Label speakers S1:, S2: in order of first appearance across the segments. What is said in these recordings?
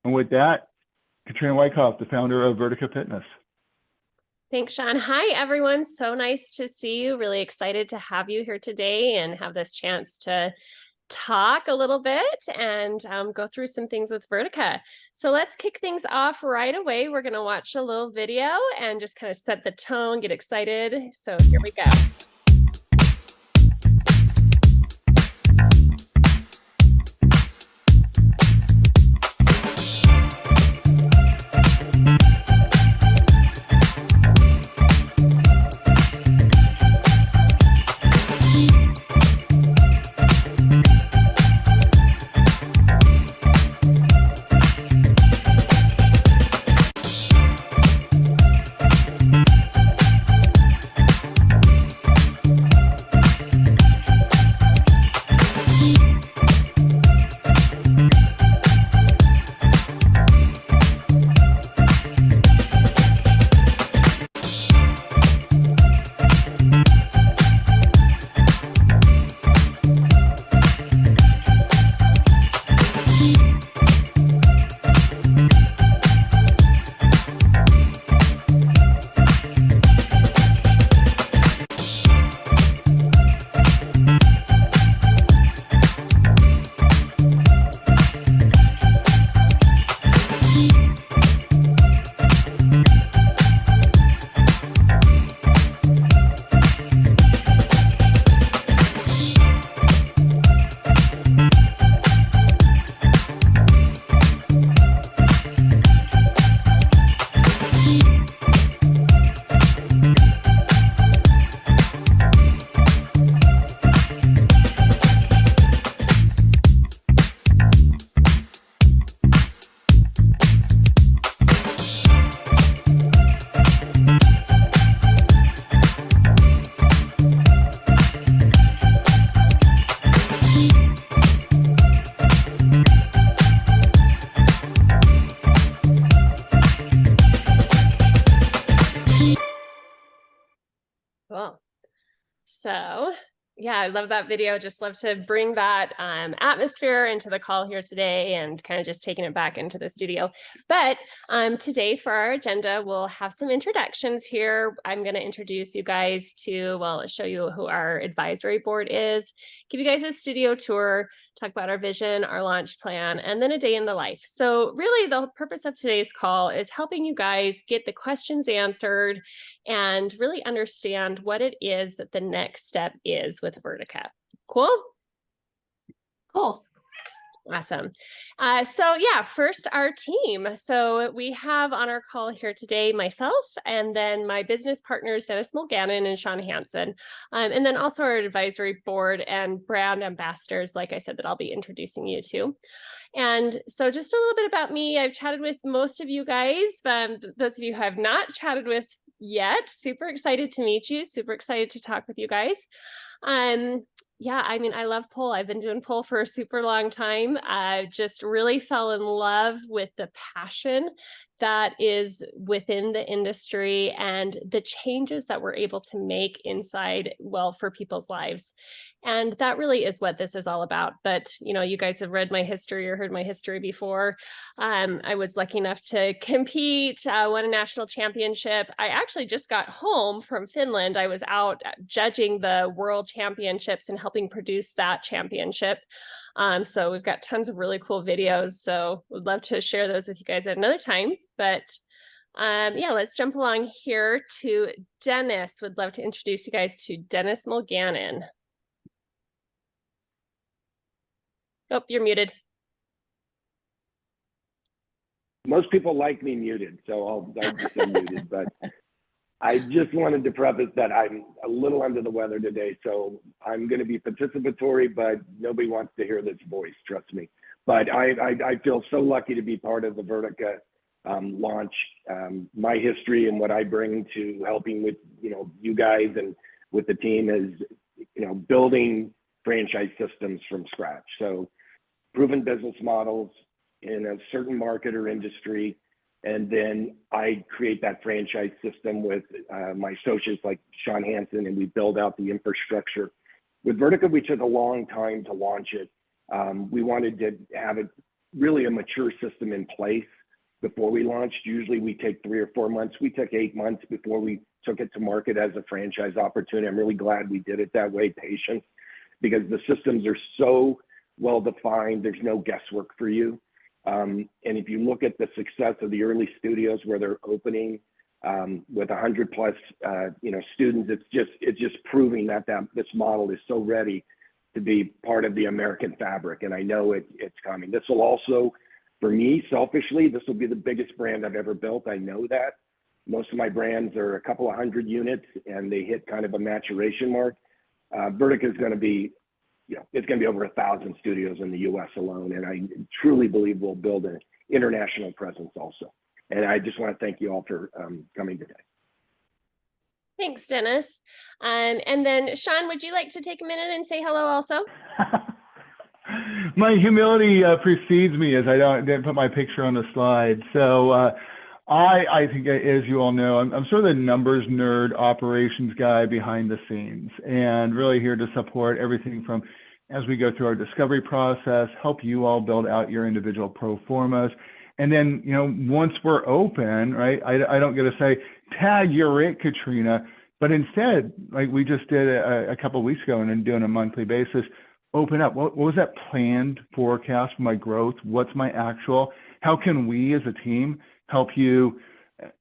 S1: And with that, Katrina Wyckoff, the founder of Vertica Fitness.
S2: Thanks, Sean. Hi, everyone. So nice to see you. Really excited to have you here today and have this chance to talk a little bit and go through some things with Vertica. So let's kick things off right away. We're going to watch a little video and just kind of set the tone, get excited. So here we go. Cool. So yeah, I love that video. Just love to bring that atmosphere into the call here today and kind of just taking it back into the studio. But today for our agenda, we'll have some introductions here. I'm going to introduce you guys to, well, show you who our advisory board is, give you guys a studio tour, talk about our vision, our launch plan, and then a day in the life. So really the purpose of today's call is helping you guys get the questions answered and really understand what it is that the next step is with Vertica. Cool? Cool. Awesome. So yeah, first our team. So we have on our call here today myself and then my business partners, Dennis Mulgannon and Sean Hansen, and then also our advisory board and brand ambassadors, like I said, that I'll be introducing you to. And so just a little bit about me. I've chatted with most of you guys, those of you who have not chatted with yet, super excited to meet you, super excited to talk with you guys. Yeah, I mean, I love pole. I've been doing pole for a super long time. I just really fell in love with the passion that is within the industry and the changes that we're able to make inside, well, for people's lives. And that really is what this is all about. But, you know, you guys have read my history or heard my history before. I was lucky enough to compete, won a national championship. I actually just got home from Finland. I was out judging the world championships and helping produce that championship. So we've got tons of really cool videos. So would love to share those with you guys at another time. But yeah, let's jump along here to Dennis. Would love to introduce you guys to Dennis Mulgannon. Oh, you're muted.
S3: Most people like me muted, so I'll just say muted, but I just wanted to preface that I'm a little under the weather today, so I'm going to be participatory, but nobody wants to hear this voice, trust me. But I feel so lucky to be part of the Vertica launch. My history and what I bring to helping with, you guys and with the team is, building franchise systems from scratch. So proven business models in a certain market or industry, and then I create that franchise system with my associates like Sean Hansen, and we build out the infrastructure. With Vertica, we took a long time to launch it. We wanted to have it really a mature system in place before we launched. Usually we take 3 or 4 months. We took 8 months before we took it to market as a franchise opportunity. I'm really glad we did it that way, patience, because the systems are so well defined. There's no guesswork for you. And if you look at the success of the early studios where they're opening with 100 plus students, it's just proving that this model is so ready to be part of the American fabric. And I know it's coming. This will also, for me, selfishly, this will be the biggest brand I've ever built. I know that. Most of my brands are a couple of hundred units and they hit kind of a maturation mark. Vertica is going to be, it's going to be over 1,000 studios in the US alone. And I truly believe we'll build an international presence also. And I just want to thank you all for coming today.
S2: Thanks, Dennis. And then Sean, would you like to take a minute and say hello also?
S1: My humility precedes me as I didn't put my picture on the slide. So I think, as you all know, I'm sort of the numbers nerd, operations guy behind the scenes, and really here to support everything from as we go through our discovery process, help you all build out your individual pro formas. And then, once we're open, right, I don't get to say, tag, you're it, Katrina, but instead, like we just did a couple of weeks ago and then doing a monthly basis, open up. What was that planned forecast for my growth? What's my actual? How can we as a team help you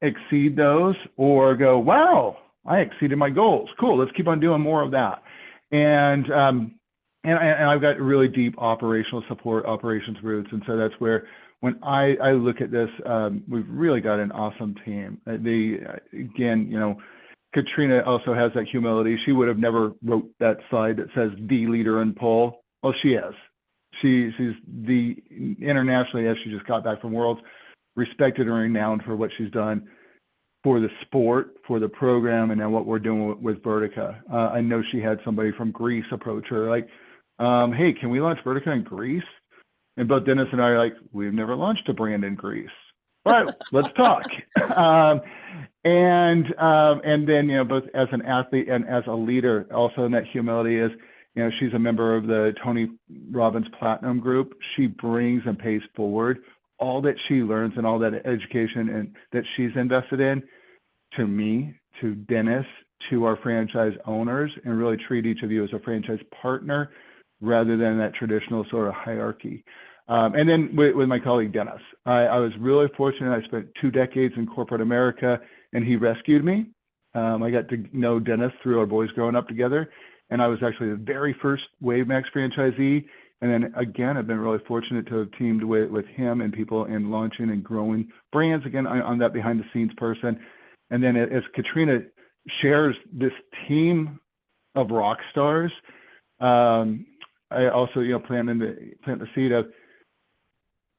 S1: exceed those, or go, wow, I exceeded my goals. Cool, let's keep on doing more of that. And I've got really deep operational support, operations roots. And so that's where, when I look at this, we've really got an awesome team. Again, Katrina also has that humility. She would have never wrote that slide that says the leader in pole. Well, she is. She's the internationally, as she just got back from Worlds, respected and renowned for what she's done for the sport, for the program, and now what we're doing with Vertica. I know she had somebody from Greece approach her like, hey, can we launch Vertica in Greece? And both Dennis and I are like, we've never launched a brand in Greece, but let's talk. And then, both as an athlete and as a leader, also in that humility is, she's a member of the Tony Robbins Platinum Group. She brings and pays forward all that she learns and all that education and that she's invested in to me, to Dennis, to our franchise owners, and really treat each of you as a franchise partner rather than that traditional sort of hierarchy. And then with my colleague, Dennis, I was really fortunate. I spent 2 decades in corporate America, and he rescued me. I got to know Dennis through our boys growing up together, and I was actually the very first WaveMax franchisee. And then again, I've been really fortunate to have teamed with him and people in launching and growing brands. Again, I'm that behind the scenes person. And then as Katrina shares this team of rock stars, I also, plant the seed of,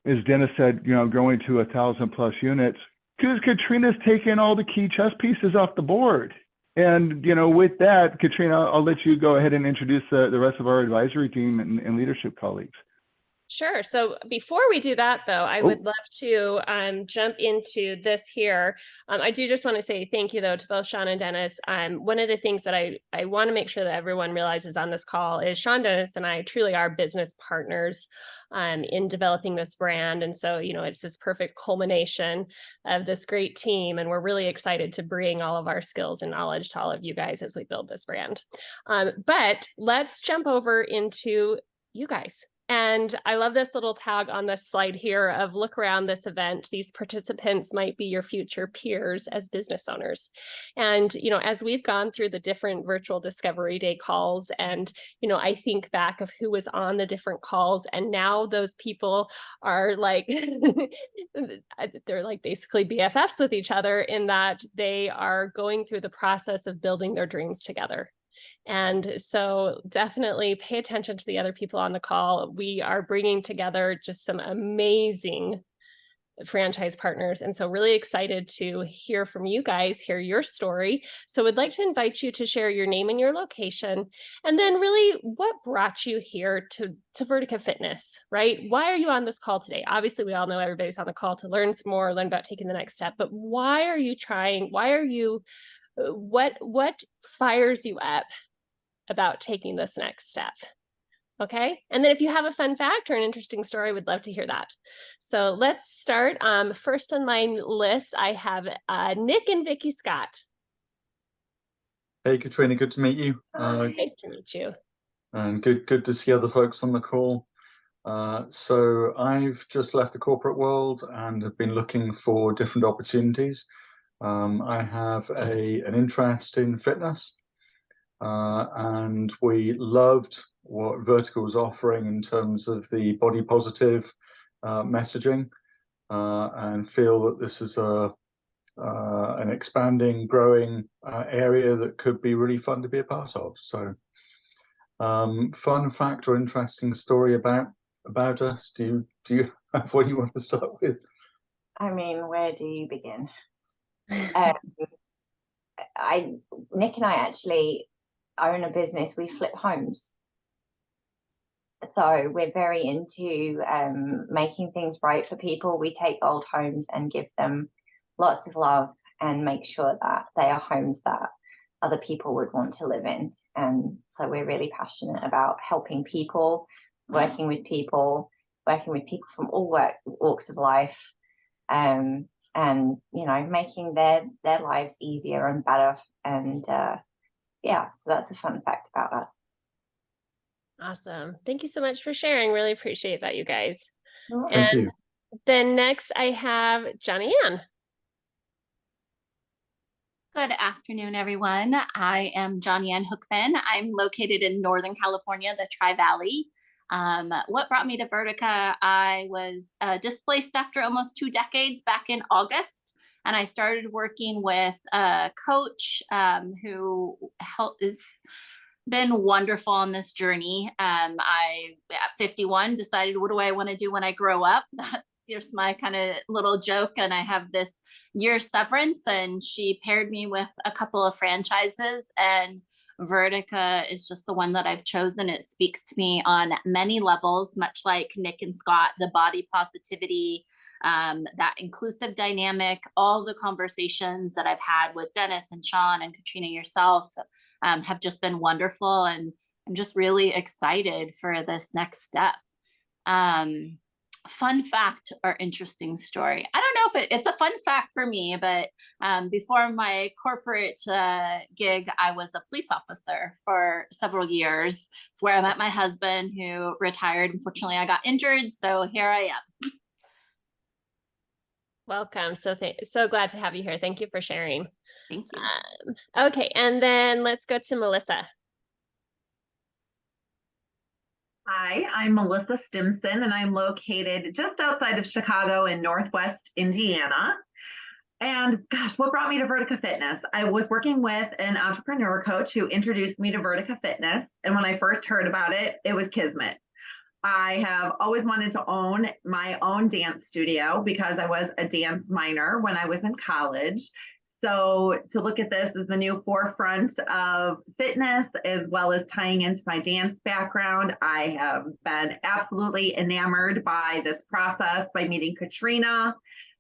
S1: as Dennis said, going to 1,000 plus units, because Katrina's taken all the key chess pieces off the board. And, with that, Katrina, I'll let you go ahead and introduce the rest of our advisory team and leadership colleagues.
S2: Sure. So before we do that, though, I would love to jump into this here. I do just want to say thank you, though, to both Sean and Dennis. One of the things that I want to make sure that everyone realizes on this call is Sean, Dennis, and I truly are business partners in developing this brand. And so, it's this perfect culmination of this great team. And we're really excited to bring all of our skills and knowledge to all of you guys as we build this brand. But let's jump over into you guys. And I love this little tag on this slide here of look around this event. These participants might be your future peers as business owners. And, as we've gone through the different virtual Discovery Day calls, and, I think back of who was on the different calls, and now those people are like, they're like basically BFFs with each other in that they are going through the process of building their dreams together. And so definitely pay attention to the other people on the call. We are bringing together just some amazing franchise partners. And so really excited to hear from you guys, hear your story. So we'd like to invite you to share your name and your location, and then really what brought you here to Vertica Fitness, right? Why are you on this call today? Obviously, we all know everybody's on the call to learn some more, learn about taking the next step, but why are you trying? Why are you, what fires you up about taking this next step? Okay. And then if you have a fun fact or an interesting story, we'd love to hear that. So let's start. First on my list, I have Nick and Vicky Scott.
S4: Hey, Katrina, good to meet you.
S2: Nice to meet you.
S4: And good to see other folks on the call. So I've just left the corporate world and have been looking for different opportunities. I have an interest in fitness, and we loved what Vertica was offering in terms of the body positive messaging, and feel that this is an expanding, growing area that could be really fun to be a part of. So, fun fact or interesting story about us? Do you have what you want to start with?
S5: I mean, where do you begin? Nick and I actually own a business. We flip homes. So we're very into making things right for people. We take old homes and give them lots of love and make sure that they are homes that other people would want to live in. And so we're really passionate about helping people, working with people from all walks of life, and making their lives easier and better. And yeah, so that's a fun fact about us.
S2: Awesome. Thank you so much for sharing. Really appreciate that, you guys.
S4: Thank you.
S2: Then next I have Johnny Ann.
S6: Good afternoon, everyone. I am Johnny Ann Hookfin. I'm located in Northern California, the Tri-Valley. What brought me to Vertica? I was displaced after almost 2 decades back in August, and I started working with a coach who has been wonderful on this journey. I, at 51, decided, what do I want to do when I grow up? That's just my kind of little joke. And I have this year severance, and she paired me with a couple of franchises, and Vertica is just the one that I've chosen. It speaks to me on many levels, much like Nick and Scott, the body positivity, that inclusive dynamic, all the conversations that I've had with Dennis and Sean and Katrina, yourself, have just been wonderful. And I'm just really excited for this next step. Fun fact or interesting story. I don't know if it's a fun fact for me, but before my corporate gig, I was a police officer for several years. It's where I met my husband, who retired. Unfortunately, I got injured, so here I am.
S2: Welcome. So glad to have you here. Thank you for sharing.
S6: Thank you.
S2: Okay, and then let's go to Melissa.
S7: Hi, I'm Melissa Stimson, and I'm located just outside of Chicago in Northwest Indiana. And gosh, what brought me to Vertica Fitness? I was working with an entrepreneur coach who introduced me to Vertica Fitness. And when I first heard about it, it was kismet. I have always wanted to own my own dance studio because I was a dance minor when I was in college. So to look at this as the new forefront of fitness, as well as tying into my dance background, I have been absolutely enamored by this process, by meeting Katrina,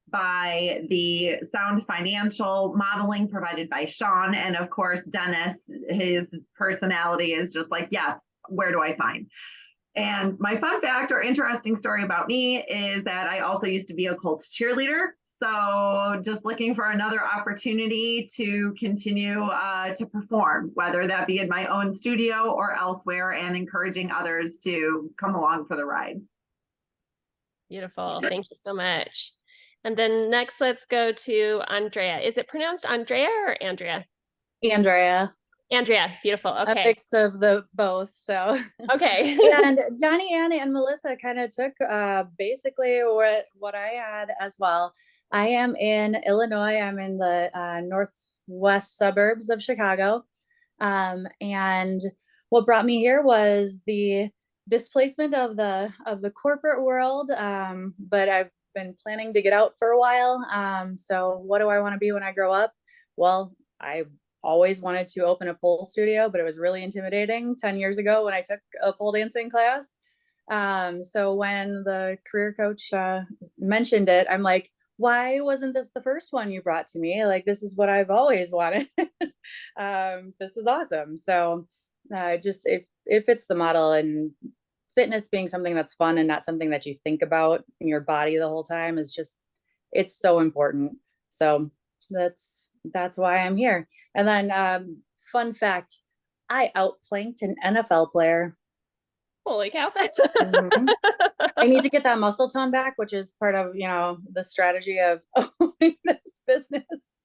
S7: by the sound financial modeling provided by Sean, and of course, Dennis. His personality is just like, yes, where do I sign? And my fun fact or interesting story about me is that I also used to be a Colts cheerleader. So just looking for another opportunity to continue to perform, whether that be in my own studio or elsewhere, and encouraging others to come along for the ride.
S2: Beautiful. Thank you so much. And then next, let's go to Andrea. Is it pronounced Andrea or Andrea?
S8: Andrea.
S2: Andrea, beautiful. Okay.
S8: A mix of the both. So
S2: okay.
S8: And Johnny Ann and Melissa kind of took basically what I had as well. I am in Illinois. I'm in the northwest suburbs of Chicago. And what brought me here was the displacement of the corporate world. But I've been planning to get out for a while. So what do I want to be when I grow up? Well, I always wanted to open a pole studio, but it was really intimidating 10 years ago when I took a pole dancing class. So when the career coach mentioned it, I'm like, why wasn't this the first one you brought to me? Like, this is what I've always wanted. This is awesome. So just it fits the model, and fitness being something that's fun and not something that you think about in your body the whole time is just, it's so important. So that's why I'm here. And then fun fact, I outplanked an NFL player.
S2: Holy cow.
S8: Mhm. I need to get that muscle tone back, which is part of, the strategy of owning this business.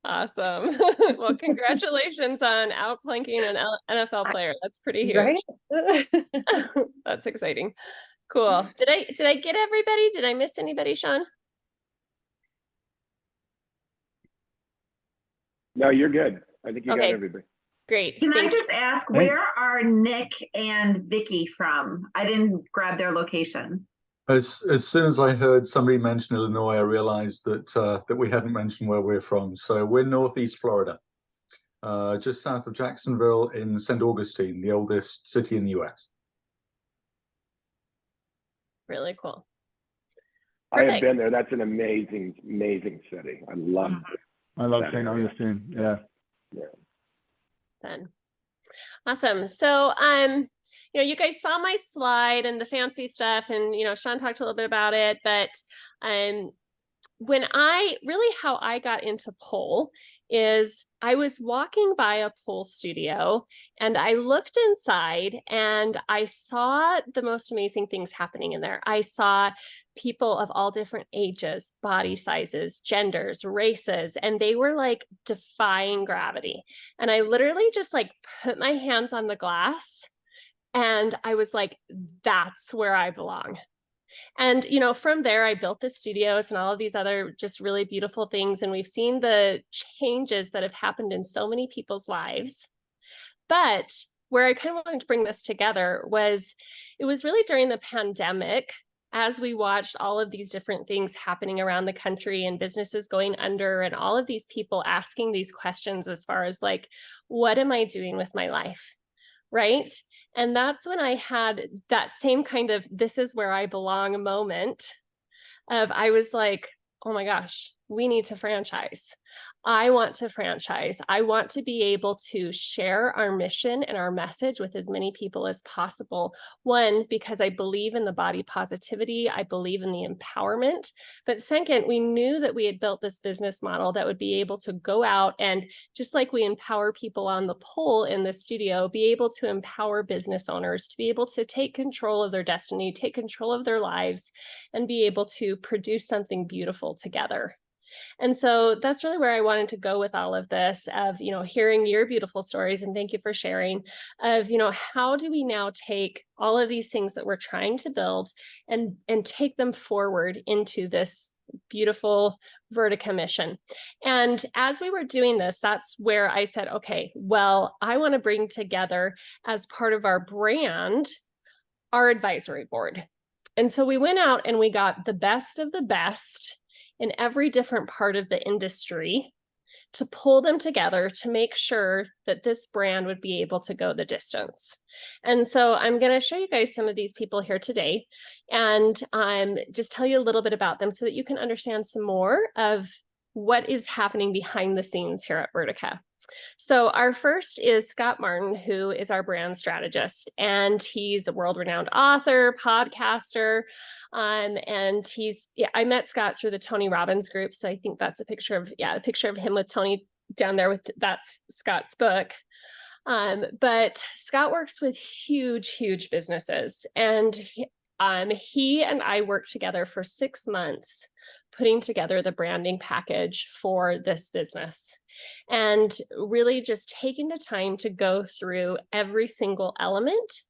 S2: Awesome. Well, congratulations on outplanking an NFL player. That's pretty huge.
S8: Right?
S2: That's exciting. Cool. Did I get everybody? Did I miss anybody, Sean?
S3: No, you're good. I think you got
S2: Okay.
S3: everybody.
S2: Great.
S7: Can I
S2: Thank you.
S7: just ask, where are Nick and Vicky from? I didn't grab their location.
S4: As soon as I heard somebody mention Illinois, I realized that we hadn't mentioned where we're from. So we're Northeast Florida, just south of Jacksonville in St. Augustine, the oldest city in the US.
S2: Really cool.
S3: I have
S2: Perfect.
S3: been there. That's an amazing, amazing city. I love it.
S1: I love
S3: That
S1: St.
S3: area.
S1: Augustine. Yeah.
S2: Then. Awesome. So, you guys saw my slide and the fancy stuff, and Sean talked a little bit about it, but how I got into pole is I was walking by a pole studio and I looked inside and I saw the most amazing things happening in there. I saw people of all different ages, body sizes, genders, races, and they were like defying gravity. And I literally just like put my hands on the glass and I was like, that's where I belong. And, from there, I built the studios and all of these other just really beautiful things. And we've seen the changes that have happened in so many people's lives. But where I kind of wanted to bring this together was, it was really during the pandemic, as we watched all of these different things happening around the country and businesses going under and all of these people asking these questions as far as like, what am I doing with my life? Right? And that's when I had that same kind of, this is where I belong moment of, I was like, oh my gosh, we need to franchise. I want to franchise. I want to be able to share our mission and our message with as many people as possible. One, because I believe in the body positivity. I believe in the empowerment. But second, we knew that we had built this business model that would be able to go out and, just like we empower people on the pole in the studio, be able to empower business owners to be able to take control of their destiny, take control of their lives, and be able to produce something beautiful together. And so that's really where I wanted to go with all of this, of, hearing your beautiful stories, and thank you for sharing, of, how do we now take all of these things that we're trying to build and take them forward into this beautiful Vertica mission. And as we were doing this, that's where I said, okay, well, I want to bring together, as part of our brand, our advisory board. And so we went out and we got the best of the best in every different part of the industry to pull them together to make sure that this brand would be able to go the distance. And so I'm going to show you guys some of these people here today and just tell you a little bit about them so that you can understand some more of what is happening behind the scenes here at Vertica. So our first is Scott Martin, who is our brand strategist, and he's a world-renowned author, podcaster, and I met Scott through the Tony Robbins group. So I think that's a picture of him with Tony down there that's Scott's book. But Scott works with huge businesses, and he and I worked together for 6 months putting together the branding package for this business, and really just taking the time to go through every single element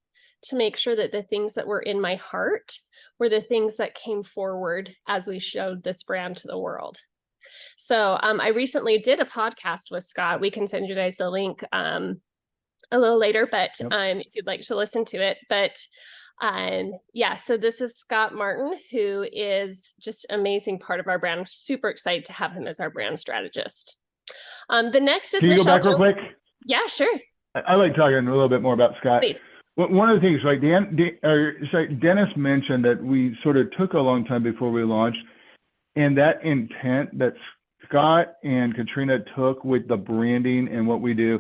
S2: to make sure that the things that were in my heart were the things that came forward as we showed this brand to the world. So I recently did a podcast with Scott. We can send you guys the link a little later, but if you'd like to listen to it. But so this is Scott Martin, who is just an amazing part of our brand. I'm super excited to have him as our brand strategist. The next is
S1: Can you
S2: Michelle.
S1: go back real quick?
S2: Yeah, sure.
S1: I like talking a little bit more about Scott.
S2: Please.
S1: One of the things, right, Dennis mentioned that we sort of took a long time before we launched, and that intent that Scott and Katrina took with the branding and what we do,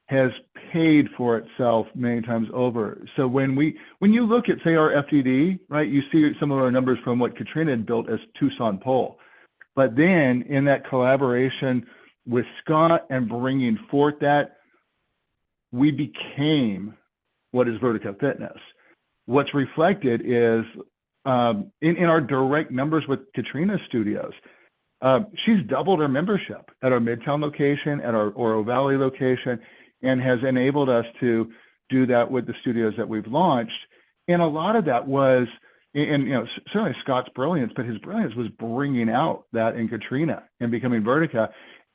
S1: has paid for itself many times over. So when you look at, say, our FTD, right, you see some of our numbers from what Katrina had built as Tucson Pole. But then in that collaboration with Scott and bringing forth that, we became what is Vertica Fitness. What's reflected is in our direct numbers with Katrina's studios, she's doubled her membership at our Midtown location, at our Oro Valley location, and has enabled us to do that with the studios that we've launched. And a lot of that was, and certainly Scott's brilliance, but his brilliance was bringing out that in Katrina and becoming Vertica.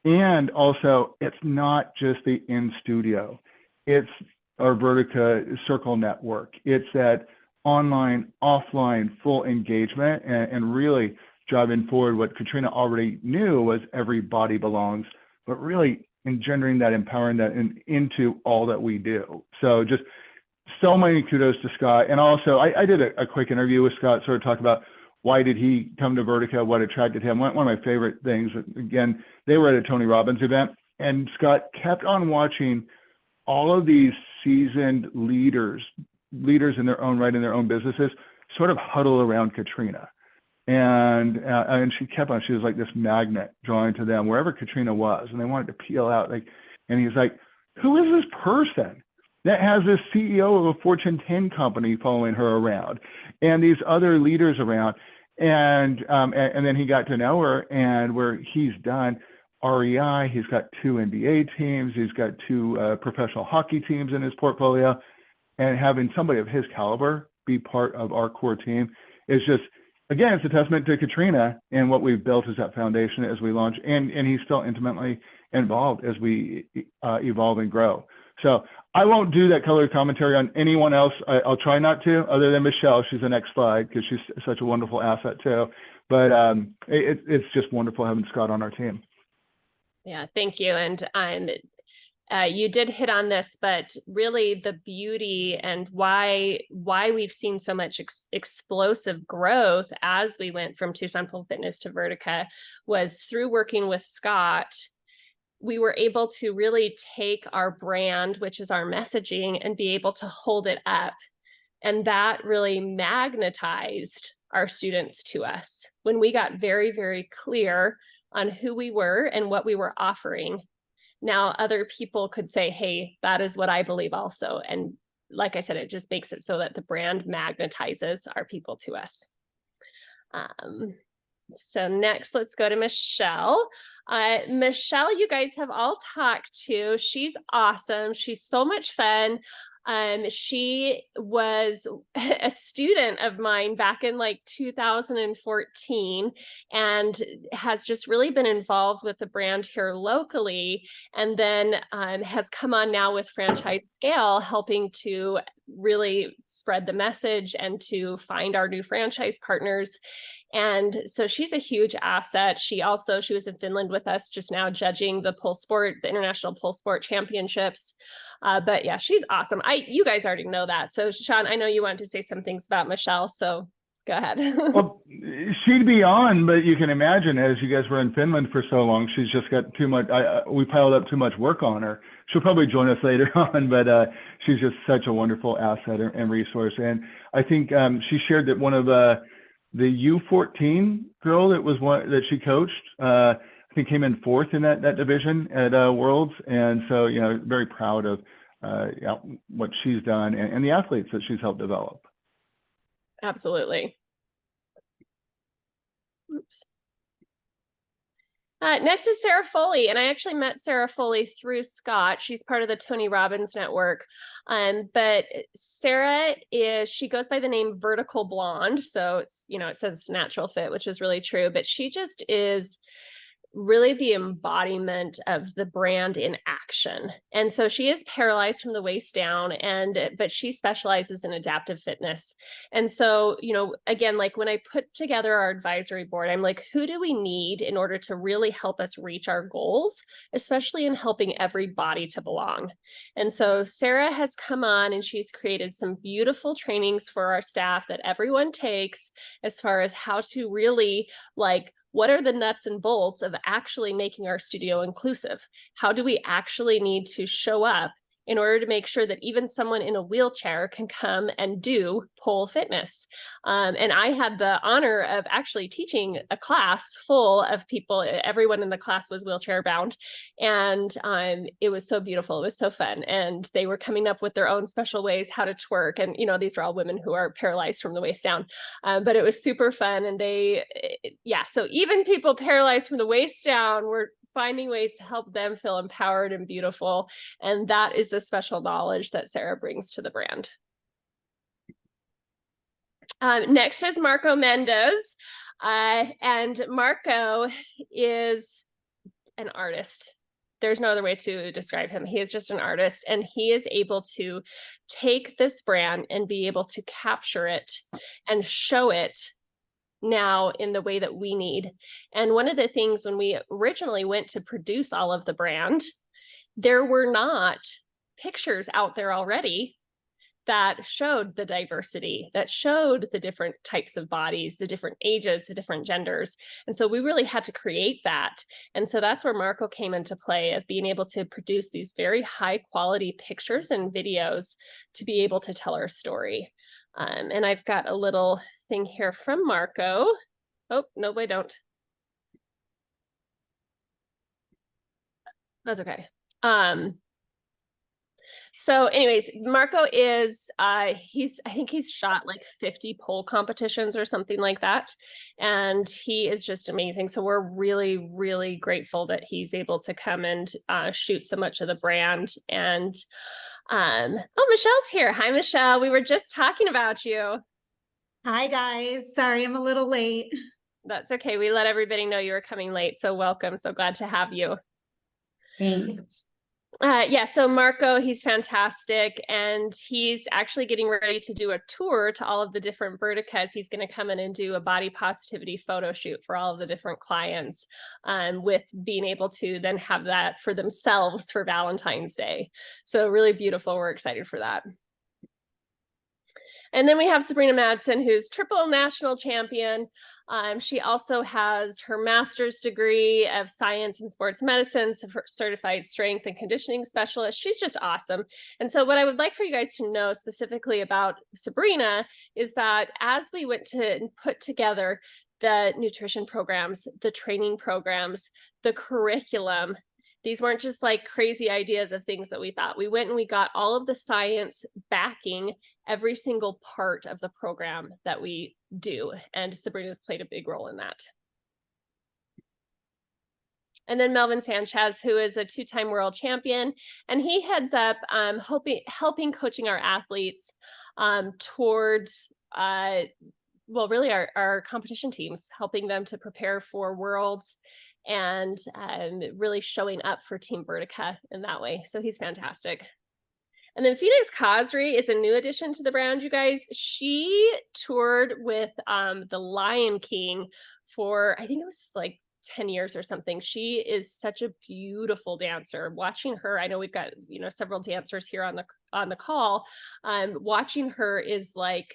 S1: And also, it's not just the in-studio. It's our Vertica Circle network. It's that online, offline, full engagement, and really driving forward what Katrina already knew was every body belongs, but really engendering that, empowering that into all that we do. So just so many kudos to Scott. And also, I did a quick interview with Scott, sort of talk about why did he come to Vertica, what attracted him. One of my favorite things, again, they were at a Tony Robbins event, and Scott kept on watching all of these seasoned leaders in their own right, in their own businesses, sort of huddle around Katrina. And she kept on, she was like this magnet drawing to them wherever Katrina was, and they wanted to peel out. And he's like, who is this person that has this CEO of a Fortune 10 company following her around, and these other leaders around? And then he got to know her, and where he's done REI, he's got 2 NBA teams, he's got 2 professional hockey teams in his portfolio, and having somebody of his caliber be part of our core team is just, again, it's a testament to Katrina and what we've built as that foundation as we launch, and he's still intimately involved as we evolve and grow. So I won't do that color commentary on anyone else. I'll try not to, other than Michelle. She's the next slide because she's such a wonderful asset too. But it's just wonderful having Scott on our team.
S2: Yeah, thank you. And you did hit on this, but really the beauty and why we've seen so much explosive growth as we went from Tucson Full Fitness to Vertica was through working with Scott. We were able to really take our brand, which is our messaging, and be able to hold it up. And that really magnetized our students to us. When we got very, very clear on who we were and what we were offering, now other people could say, hey, that is what I believe also. And like I said, it just makes it so that the brand magnetizes our people to us. So next, let's go to Michelle. Michelle, you guys have all talked to. She's awesome. She's so much fun. She was a student of mine back in like 2014 and has just really been involved with the brand here locally, and then has come on now with Franchise Scale, helping to really spread the message and to find our new franchise partners. And so she's a huge asset. She was in Finland with us just now judging the International Pole Sport Championships. But yeah, she's awesome. You guys already know that. So Sean, I know you wanted to say some things about Michelle, so go ahead.
S1: Well, she'd be on, but you can imagine, as you guys were in Finland for so long, she's just got too much, we piled up too much work on her. She'll probably join us later on, but she's just such a wonderful asset and resource. And I think she shared that one of the U14 girl that she coached, I think came in 4th in that division at Worlds. And so, very proud of what she's done and the athletes that she's helped develop.
S2: Absolutely. Oops. Next is Sarah Foley, and I actually met Sarah Foley through Scott. She's part of the Tony Robbins network. But Sarah she goes by the name Vertical Blonde. So it's, it says natural fit, which is really true, but she just is really the embodiment of the brand in action. And so she is paralyzed from the waist down, but she specializes in adaptive fitness. And so, again, like when I put together our advisory board, I'm like, who do we need in order to really help us reach our goals, especially in helping every body to belong? And so Sarah has come on and she's created some beautiful trainings for our staff that everyone takes as far as how to really what are the nuts and bolts of actually making our studio inclusive? How do we actually need to show up in order to make sure that even someone in a wheelchair can come and do pole fitness? And I had the honor of actually teaching a class full of people. Everyone in the class was wheelchair bound. And it was so beautiful. It was so fun. And they were coming up with their own special ways how to twerk. And, you know, these are all women who are paralyzed from the waist down. But it was super fun. And so even people paralyzed from the waist down were finding ways to help them feel empowered and beautiful. And that is the special knowledge that Sarah brings to the brand. Next is Marco Mendez. And Marco is an artist. There's no other way to describe him. He is just an artist, and he is able to take this brand and be able to capture it and show it now in the way that we need. And one of the things when we originally went to produce all of the brand, there were not pictures out there already that showed the diversity, that showed the different types of bodies, the different ages, the different genders. And so we really had to create that. And so that's where Marco came into play, of being able to produce these very high quality pictures and videos to be able to tell our story. And I've got a little thing here from Marco. Oh, no, I don't. That's okay. So anyways, Marco is, I think he's shot like 50 pole competitions or something like that. And he is just amazing. So we're really, really grateful that he's able to come and shoot so much of the brand. And oh, Michelle's here. Hi, Michelle. We were just talking about you.
S9: Hi, guys. Sorry, I'm a little late.
S2: That's okay. We let everybody know you were coming late. So welcome. So glad to have you.
S9: Thanks.
S2: Yeah, so Marco, he's fantastic, and he's actually getting ready to do a tour to all of the different Verticas. He's going to come in and do a body positivity photo shoot for all of the different clients, with being able to then have that for themselves for Valentine's Day. So really beautiful. We're excited for that. And then we have Sabrina Madsen, who's triple national champion. She also has her master's degree of science and sports medicine, certified strength and conditioning specialist. She's just awesome. And so what I would like for you guys to know specifically about Sabrina is that as we went to put together the nutrition programs, the training programs, the curriculum, these weren't just like crazy ideas of things that we thought. We went and we got all of the science backing every single part of the program that we do. And Sabrina's played a big role in that. And then Melvin Sanchez, who is a two-time world champion, and he heads up helping coaching our athletes towards well, really our competition teams, helping them to prepare for worlds and really showing up for Team Vertica in that way. So he's fantastic. And then Phoenix Cosry is a new addition to the brand, you guys. She toured with the Lion King for, I think it was like 10 years or something. She is such a beautiful dancer. Watching her, I know we've got, you know, several dancers here on the call. Watching her is like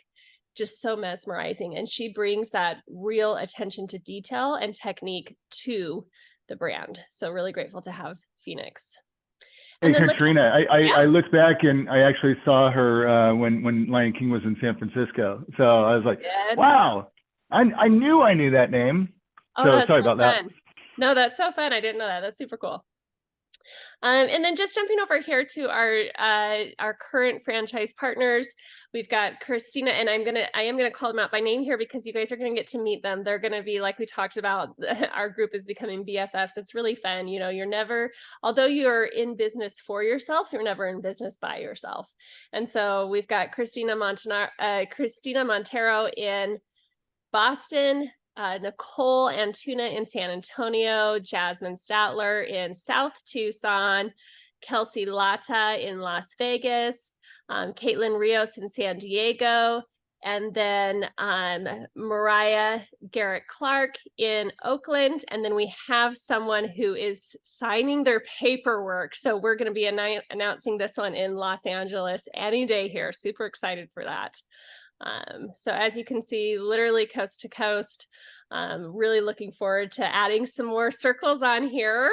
S2: just so mesmerizing, and she brings that real attention to detail and technique to the brand. So really grateful to have Phoenix.
S1: Hey, Katrina, I looked back and I actually saw her when Lion King was in San Francisco. So I was like, wow, I knew that name.
S2: Oh,
S1: so sorry about
S2: fun.
S1: that.
S2: No, that's so fun. I didn't know that. That's super cool. And then just jumping over here to our current franchise partners, we've got Christina, and I am gonna call them out by name here because you guys are gonna get to meet them. They're gonna be, like we talked about, our group is becoming BFFs. It's really fun. You know, you're never, although you're in business for yourself, you're never in business by yourself. And so we've got Christina Montero in Boston, Nicole Antuna in San Antonio, Jasmine Statler in South Tucson, Kelsey Lata in Las Vegas, Caitlin Rios in San Diego, and then Mariah Garrett Clark in Oakland. And then we have someone who is signing their paperwork. So we're going to be announcing this one in Los Angeles any day here. Super excited for that. So as you can see, literally coast to coast. Really looking forward to adding some more circles on here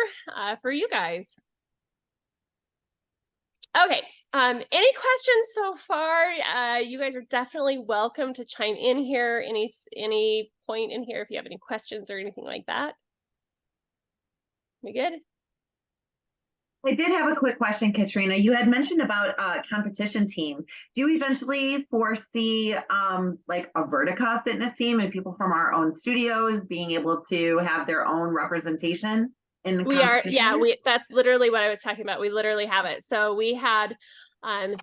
S2: for you guys. Okay, any questions so far? You guys are definitely welcome to chime in here, any point in here if you have any questions or anything like that. We good?
S7: I did have a quick question, Katrina. You had mentioned about a competition team. Do you eventually foresee like a Vertica fitness team and people from our own studios being able to have their own representation in the competition?
S2: Yeah, that's literally what I was talking about. We literally have it. So we had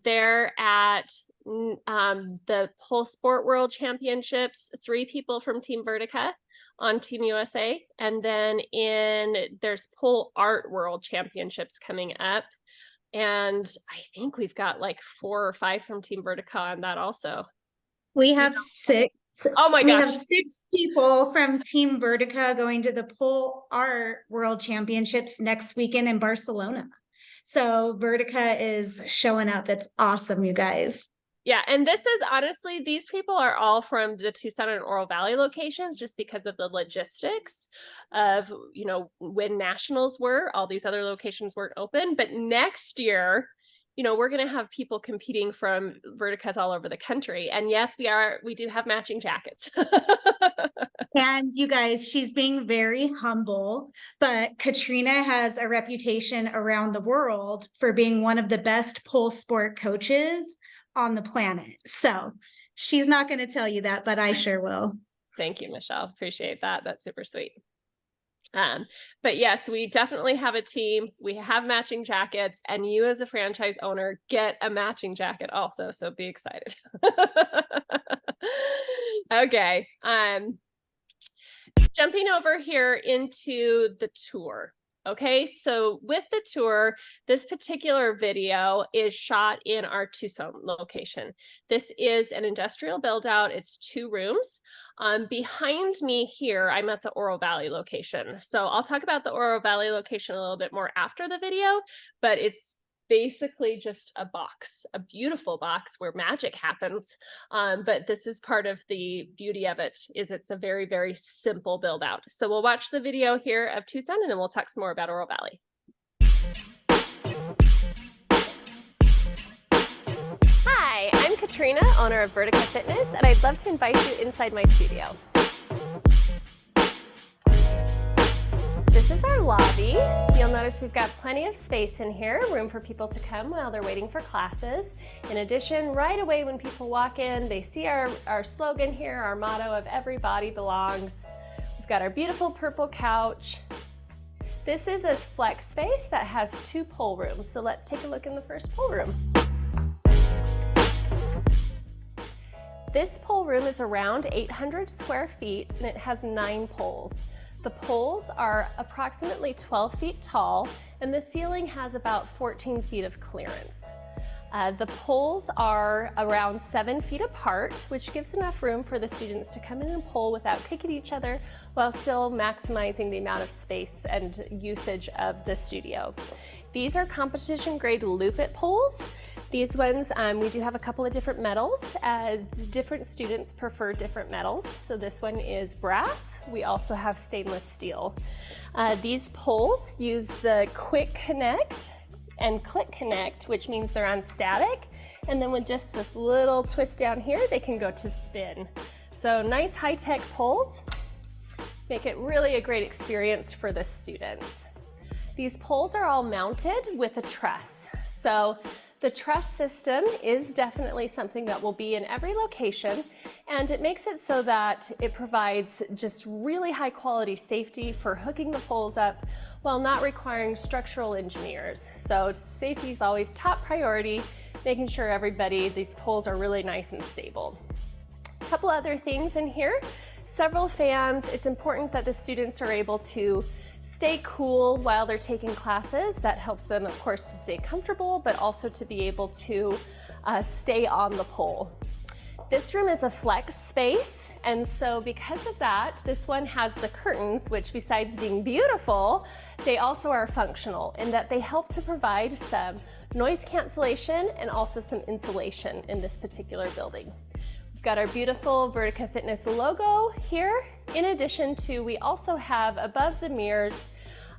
S2: there at the Pole Sport World Championships, 3 people from Team Vertica on Team USA, and then there's Pole Art World Championships coming up, and I think we've got like 4 or 5 from Team Vertica on that also.
S9: We have 6.
S2: Oh my gosh.
S9: We have 6 people from Team Vertica going to the Pole Art World Championships next weekend in Barcelona. So Vertica is showing up. It's awesome, you guys.
S2: Yeah, and this is honestly, these people are all from the Tucson and Oro Valley locations just because of the logistics of, you know, when nationals were, all these other locations weren't open. But next year, you know, we're going to have people competing from Verticas all over the country. And yes, we do have matching jackets.
S9: And you guys, she's being very humble, but Katrina has a reputation around the world for being one of the best pole sport coaches on the planet. So she's not going to tell you that, but I sure will.
S2: Thank you, Michelle. Appreciate that. That's super sweet. But yes, we definitely have a team. We have matching jackets, and you as a franchise owner get a matching jacket also. So be excited. Okay. Jumping over here into the tour. Okay, so with the tour, this particular video is shot in our Tucson location. This is an industrial build out. It's 2 rooms. Behind me here, I'm at the Oro Valley location. So I'll talk about the Oro Valley location a little bit more after the video, but it's basically just a box, a beautiful box where magic happens. But this is part of the beauty of it, is it's a very, very simple build out. So we'll watch the video here of Tucson, and then we'll talk some more about Oro Valley. Hi, I'm Katrina, owner of Vertica Fitness, and I'd love to invite you inside my studio. This is our lobby. You'll notice we've got plenty of space in here, room for people to come while they're waiting for classes. In addition, right away when people walk in, they see our slogan here, our motto of every body belongs. We've got our beautiful purple couch. This is a flex space that has 2 pole rooms. So let's take a look in the first pole room. This pole room is around 800 square feet, and it has 9 poles. The poles are approximately 12 feet tall, and the ceiling has about 14 feet of clearance. The poles are around 7 feet apart, which gives enough room for the students to come in and pole without kicking each other, while still maximizing the amount of space and usage of the studio. These are competition grade loop-it poles. These ones, we do have a couple of different metals, as different students prefer different metals. So this one is brass. We also have stainless steel. These poles use the quick connect and click connect, which means they're on static. And then with just this little twist down here, they can go to spin. So nice high-tech poles make it really a great experience for the students. These poles are all mounted with a truss. So the truss system is definitely something that will be in every location, and it makes it so that it provides just really high quality safety for hooking the poles up while not requiring structural engineers. So safety is always top priority, making sure these poles are really nice and stable. A couple other things in here, several fans. It's important that the students are able to stay cool while they're taking classes. That helps them, of course, to stay comfortable, but also to be able to stay on the pole. This room is a flex space, and so because of that, this one has the curtains, which besides being beautiful, they also are functional in that they help to provide some noise cancellation and also some insulation in this particular building. We've got our beautiful Vertica Fitness logo here. In addition to, we also have above the mirrors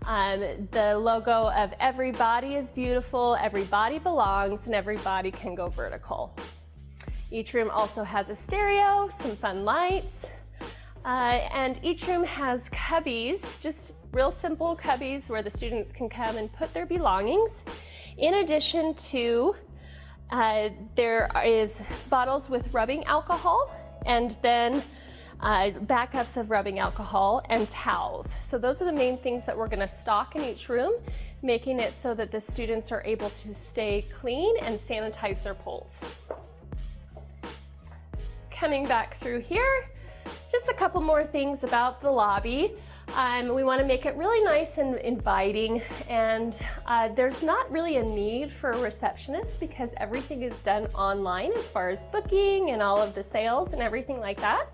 S2: the logo of every body is beautiful, every body belongs, and every body can go vertical. Each room also has a stereo, some fun lights, and each room has cubbies, just real simple cubbies where the students can come and put their belongings. In addition to, there is bottles with rubbing alcohol, and then backups of rubbing alcohol and towels. So those are the main things that we're going to stock in each room, making it so that the students are able to stay clean and sanitize their pools. Coming back through here, just a couple more things about the lobby. We want to make it really nice and inviting, and there's not really a need for a receptionist because everything is done online as far as booking and all of the sales and everything like that.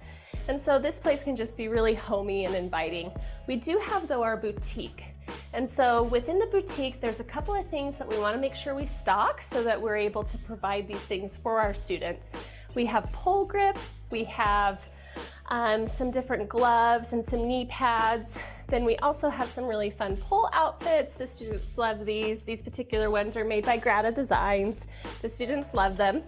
S2: And so this place can just be really homey and inviting. We do have, though, our boutique. And so within the boutique, there's a couple of things that we want to make sure we stock so that we're able to provide these things for our students. We have pole grip, we have some different gloves and some knee pads. Then we also have some really fun pole outfits. The students love these. These particular ones are made by Grata Designs. The students love them.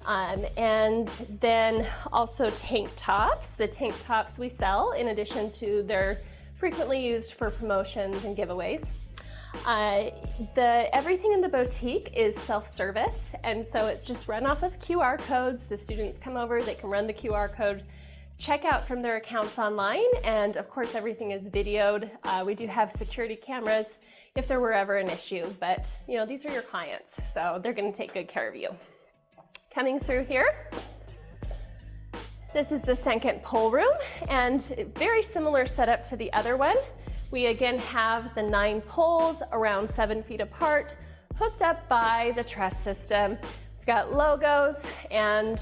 S2: And then also tank tops. The tank tops we sell in addition to they're frequently used for promotions and giveaways. Everything in the boutique is self-service, and so it's just run off of QR codes. The students come over, they can run the QR code, check out from their accounts online, and of course everything is videoed. We do have security cameras if there were ever an issue, but you know, these are your clients, so they're going to take good care of you. Coming through here, this is the second pole room, and very similar setup to the other one. We again have the 9 poles around 7 feet apart, hooked up by the truss system. We've got logos, and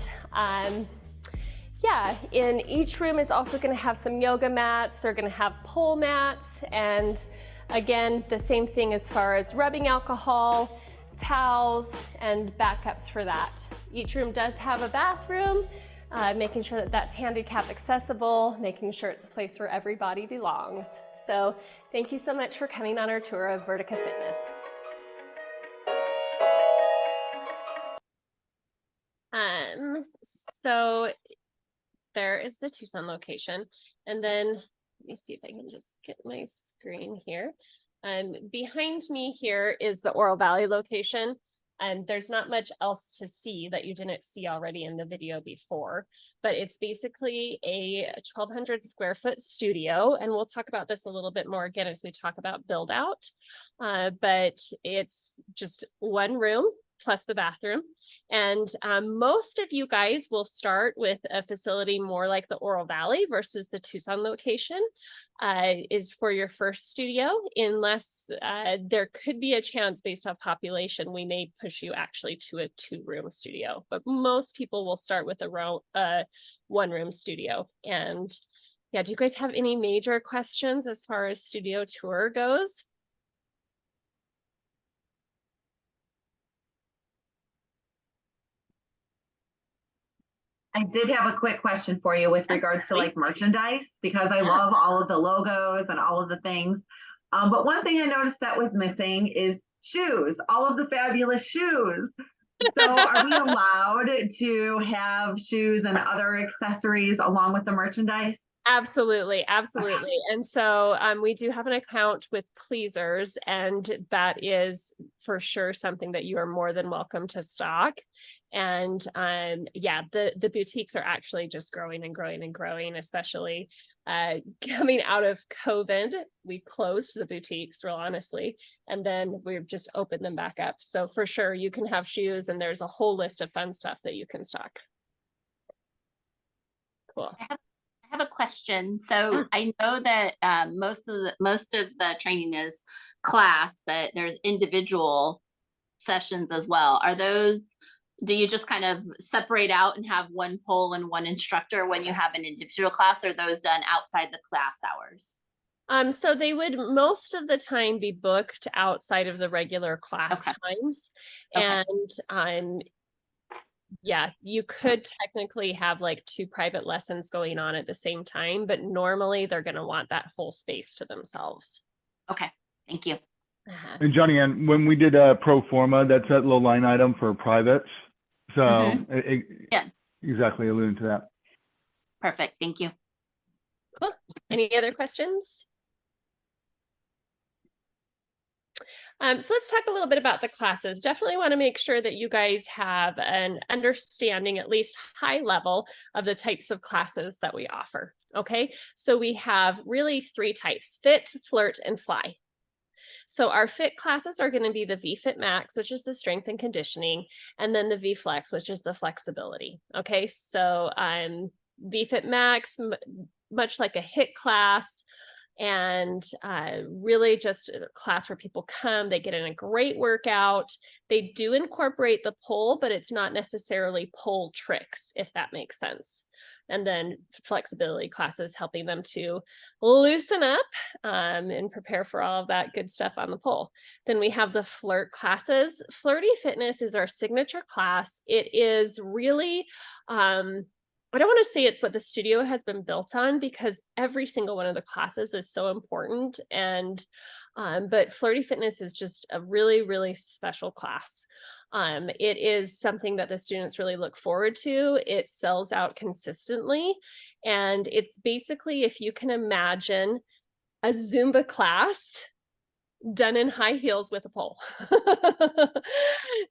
S2: yeah, in each room is also going to have some yoga mats. They're going to have pole mats, and again, the same thing as far as rubbing alcohol, towels, and backups for that. Each room does have a bathroom, making sure that that's handicap accessible, making sure it's a place where everybody belongs. So thank you so much for coming on our tour of Vertica Fitness. So there is the Tucson location. And then let me see if I can just get my screen here. Behind me here is the Oro Valley location. And there's not much else to see that you didn't see already in the video before, but it's basically a 1,200 square foot studio. And we'll talk about this a little bit more again as we talk about build out. But it's just one room plus the bathroom. And most of you guys will start with a facility more like the Oro Valley versus the Tucson location is for your first studio, unless there could be a chance based off population, we may push you actually to a 2-room studio. But most people will start with a 1-room studio. And yeah, do you guys have any major questions as far as studio tour goes?
S7: I did have a quick question for you with regards to like merchandise, because I love all of the logos and all of the things. But one thing I noticed that was missing is shoes, all of the fabulous shoes. So are we allowed to have shoes and other accessories along with the merchandise?
S2: Absolutely, absolutely. And so we do have an account with Pleasers, and that is for sure something that you are more than welcome to stock. And yeah, the boutiques are actually just growing and growing and growing, especially coming out of COVID. We closed the boutiques, real honestly, and then we've just opened them back up. So for sure, you can have shoes, and there's a whole list of fun stuff that you can stock. Cool.
S6: I have a question. So I know that most of the training is class, but there's individual sessions as well. Are those, do you just kind of separate out and have one pole and one instructor when you have an individual class, or are those done outside the class hours?
S2: So they would most of the time be booked outside of the regular class times.
S6: Okay.
S2: And Yeah, you could technically have like 2 private lessons going on at the same time, but normally they're going to want that whole space to themselves.
S6: Okay, thank you.
S1: And Johnny Ann, when we did pro forma, that's that little line item for privates. So
S6: Yeah,
S1: exactly alluding to that.
S6: perfect. Thank you.
S2: Cool. Any other questions? So let's talk a little bit about the classes. Definitely want to make sure that you guys have an understanding, at least high level, of the types of classes that we offer. Okay, so we have really 3 types: fit, flirt, and fly. So our fit classes are going to be the VFit Max, which is the strength and conditioning, and then the VFlex, which is the flexibility. Okay, so VFit Max, much like a HIIT class, and really just a class where people come, they get in a great workout. They do incorporate the pole, but it's not necessarily pole tricks, if that makes sense. And then flexibility classes, helping them to loosen up and prepare for all of that good stuff on the pole. Then we have the flirt classes. Flirty Fitness is our signature class. It is really, I don't want to say it's what the studio has been built on, because every single one of the classes is so important. And but Flirty Fitness is just a really, really special class. It is something that the students really look forward to. It sells out consistently. And it's basically, if you can imagine, a Zumba class done in high heels with a pole.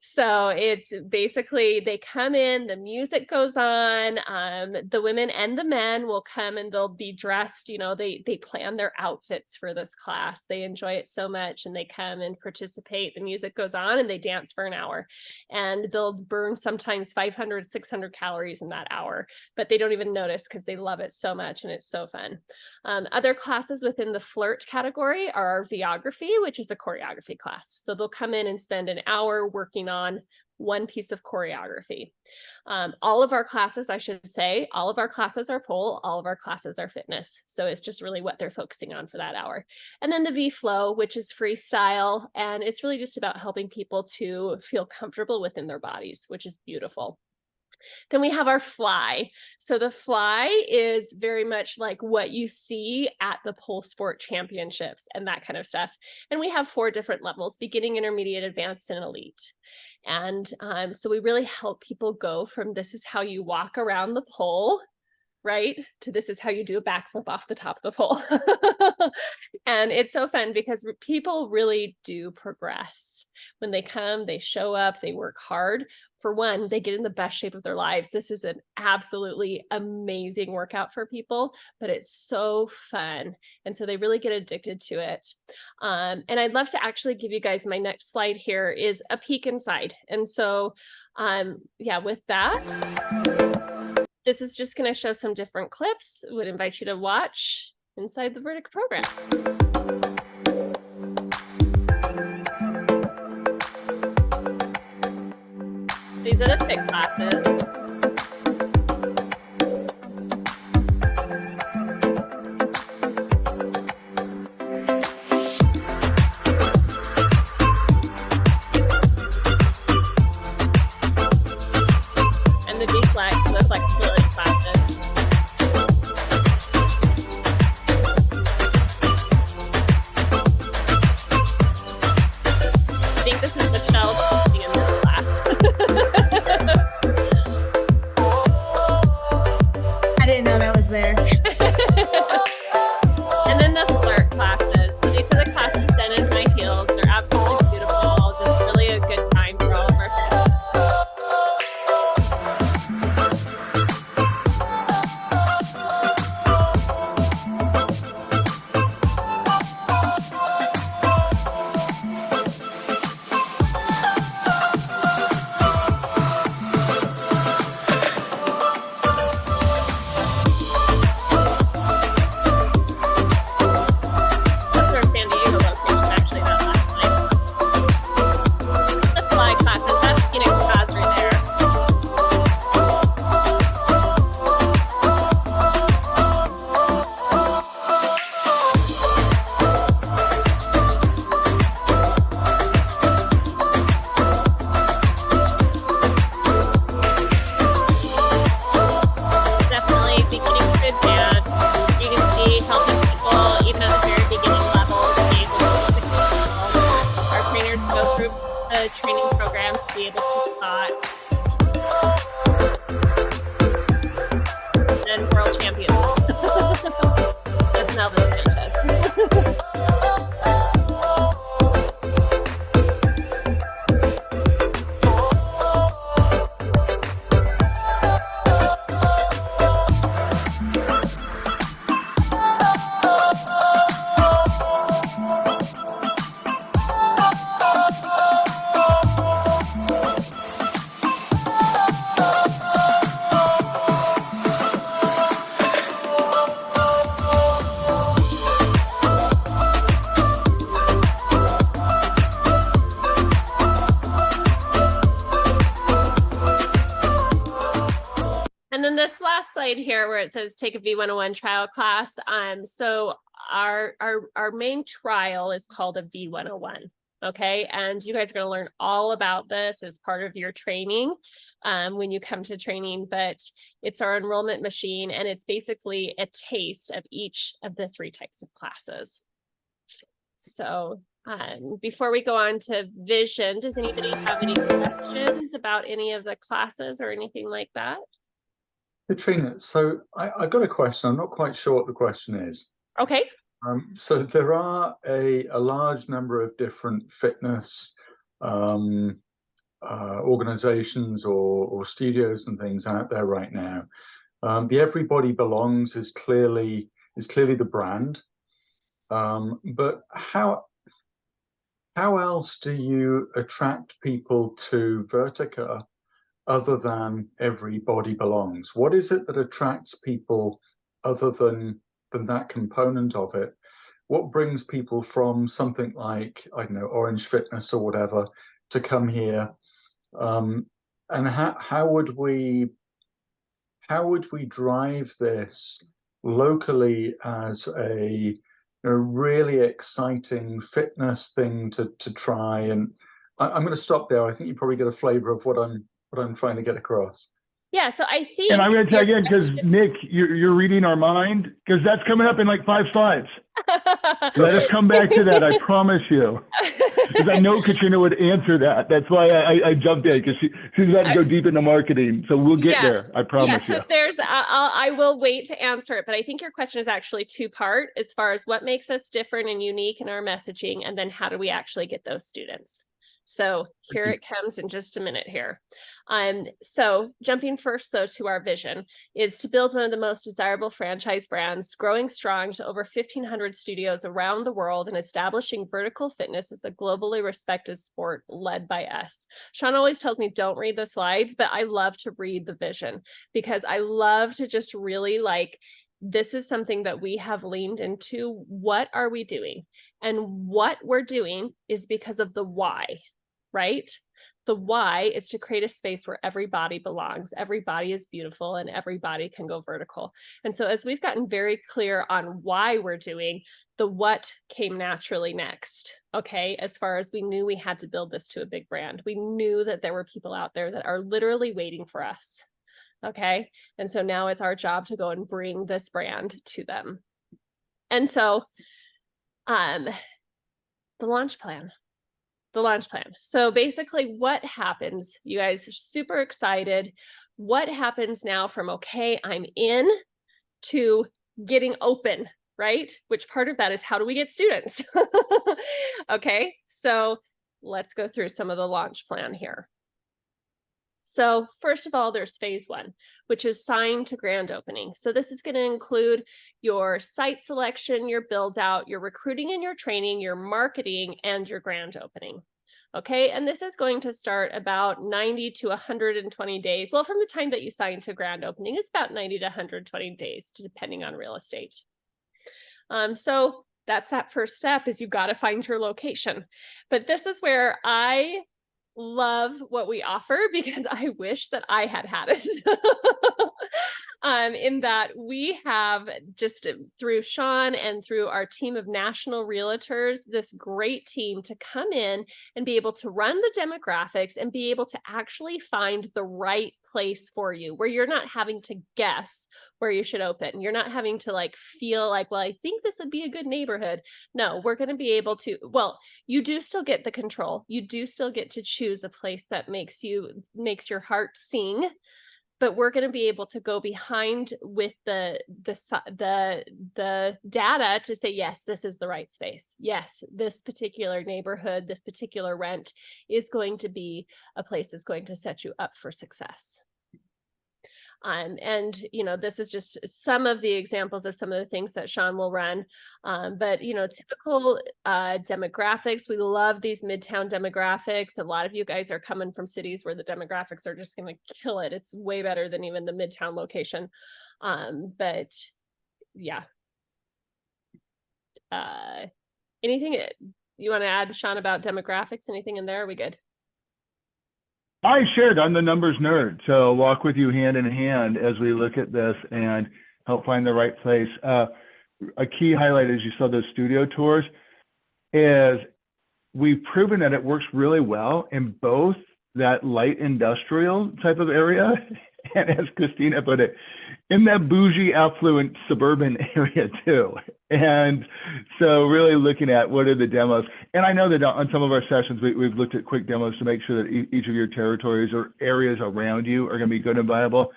S2: So it's basically, they come in, the music goes on, the women and the men will come and they'll be dressed, you know, they plan their outfits for this class. They enjoy it so much and they come and participate. The music goes on and they dance for an hour, and they'll burn sometimes 500, 600 calories in that hour, but they don't even notice because they love it so much and it's so fun. Other classes within the flirt category are our videography, which is a choreography class. So they'll come in and spend an hour working on one piece of choreography. All of our classes, I should say, all of our classes are pole, all of our classes are fitness. So it's just really what they're focusing on for that hour. And then the V-Flow, which is freestyle, and it's really just about helping people to feel comfortable within their bodies, which is beautiful. Then we have our fly. So the fly is very much like what you see at the pole sport championships and that kind of stuff. And we have 4 different levels: beginning, intermediate, advanced, and elite. And so we really help people go from this is how you walk around the pole, right, to this is how you do a backflip off the top of the pole. And it's so fun because people really do progress. When they come, they show up, they work hard. For one, they get in the best shape of their lives. This is an absolutely amazing workout for people, but it's so fun. And so they really get addicted to it. And I'd love to actually give you guys, my next slide here is a peek inside. And so, yeah, with that, this is just going to show some different clips. Would invite you to watch inside the Vertica program. So these are the fit classes. And the D-flex and the flexibility classes. I think this is Michelle in this class. last slide here where it says take a V101 trial class. So our main trial is called a V101. Okay, and you guys are going to learn all about this as part of your training when you come to training, but it's our enrollment machine, and it's basically a taste of each of the 3 types of classes. So before we go on to vision, does anybody have any questions about any of the classes or anything like that?
S4: Katrina, so I got a question. I'm not quite sure what the question is.
S2: Okay.
S4: So there are a large number of different fitness organizations or studios and things out there right now. The Everybody Belongs is clearly the brand. But how else do you attract people to Vertica other than Everybody Belongs? What is it that attracts people other than that component of it? What brings people from something like, I don't know, Orange Fitness or whatever to come here? And how would we drive this locally as a really exciting fitness thing to try? And I'm going to stop there. I think you probably get a flavor of what I'm trying to get across.
S2: Yeah, so I think,
S1: and I'm going to tell you again, because Nick, you're reading our mind, because that's coming up in like 5 slides. Let us come back to that, I promise you. Because I know Katrina would answer that. That's why I jumped in, because she's about to go deep into marketing. So we'll get there, I promise you.
S2: So there's, I will wait to answer it, but I think your question is actually 2-part as far as what makes us different and unique in our messaging, and then how do we actually get those students? So here it comes in just a minute here. So jumping first though to our vision is to build one of the most desirable franchise brands, growing strong to over 1,500 studios around the world, and establishing vertical fitness as a globally respected sport led by us. Sean always tells me don't read the slides, but I love to read the vision, because I love to just really this is something that we have leaned into. What are we doing? And what we're doing is because of the why, right? The why is to create a space where everybody belongs, everybody is beautiful, and everybody can go vertical. And so as we've gotten very clear on why we're doing, the what came naturally next, okay? As far as we knew we had to build this to a big brand. We knew that there were people out there that are literally waiting for us, okay? And so now it's our job to go and bring this brand to them. And so the launch plan. So basically what happens, you guys are super excited. What happens now from, okay, I'm in, to getting open, right? Which part of that is how do we get students? Okay, so let's go through some of the launch plan here. So first of all, there's phase 1, which is sign to grand opening. So this is going to include your site selection, your build out, your recruiting and your training, your marketing, and your grand opening. Okay, and this is going to start about 90 to 120 days. Well, from the time that you sign to grand opening, it's about 90 to 120 days, depending on real estate. So that's that first step, is you've got to find your location. But this is where I love what we offer, because I wish that I had it. In that we have, just through Sean and through our team of national realtors, this great team to come in and be able to run the demographics and be able to actually find the right place for you, where you're not having to guess where you should open. You're not having to feel like, well, I think this would be a good neighborhood. No, we're going to be able to, well, you do still get the control. You do still get to choose a place that makes your heart sing. But we're going to be able to go behind with the data to say, yes, this is the right space. Yes, this particular neighborhood, this particular rent is going to be a place that's going to set you up for success. And, this is just some of the examples of some of the things that Sean will run. But, typical demographics, we love these midtown demographics. A lot of you guys are coming from cities where the demographics are just going to kill it. It's way better than even the midtown location. But yeah. Anything you want to add, Sean, about demographics? Anything in there? Are we good?
S1: I shared, I'm the numbers nerd, so I'll walk with you hand in hand as we look at this and help find the right place. A key highlight, as you saw those studio tours, is we've proven that it works really well in both that light industrial type of area, and as Christina put it, in that bougie, affluent suburban area too. And so really looking at what are the demos. And I know that on some of our sessions, we've looked at quick demos to make sure that each of your territories or areas around you are going to be good and viable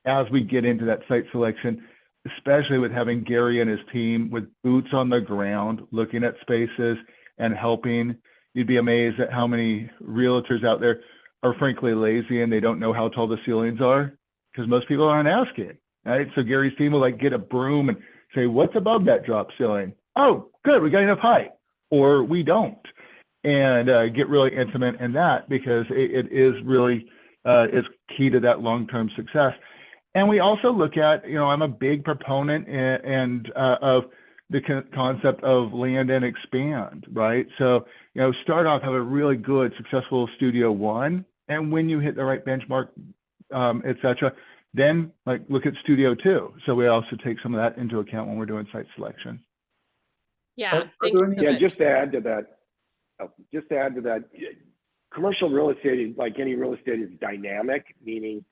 S1: as we get into that site selection, especially with having Gary and his team with boots on the ground, looking at spaces and helping. You'd be amazed at how many realtors out there are frankly lazy and they don't know how tall the ceilings are because most people aren't asking, right? So Gary's team will like get a broom and say, what's above that drop ceiling? Oh, good, we got enough height, or we don't. And get really intimate in that because it is really is key to that long-term success. And we also look at, I'm a big proponent of the concept of land and expand, right? So, start off, have a really good, successful studio one, and when you hit the right benchmark, et cetera, then look at studio two. So we also take some of that into account when we're doing site selection.
S2: Yeah, thank you so much.
S3: Just to add to that, commercial real estate, like any real estate, is dynamic, meaning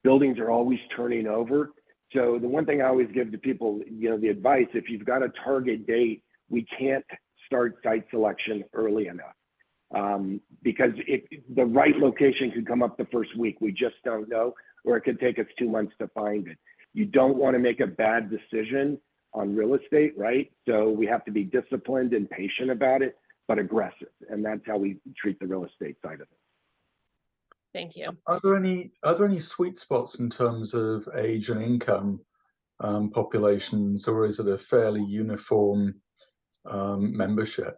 S3: buildings are always turning over. So the one thing I always give to people, the advice, if you've got a target date, we can't start site selection early enough because the right location could come up the first week. We just don't know, or it could take us 2 months to find it. You don't want to make a bad decision on real estate, right? So we have to be disciplined and patient about it, but aggressive. And that's how we treat the real estate side of it.
S2: Thank you.
S4: Are there any sweet spots in terms of age and income populations, or is it a fairly uniform membership?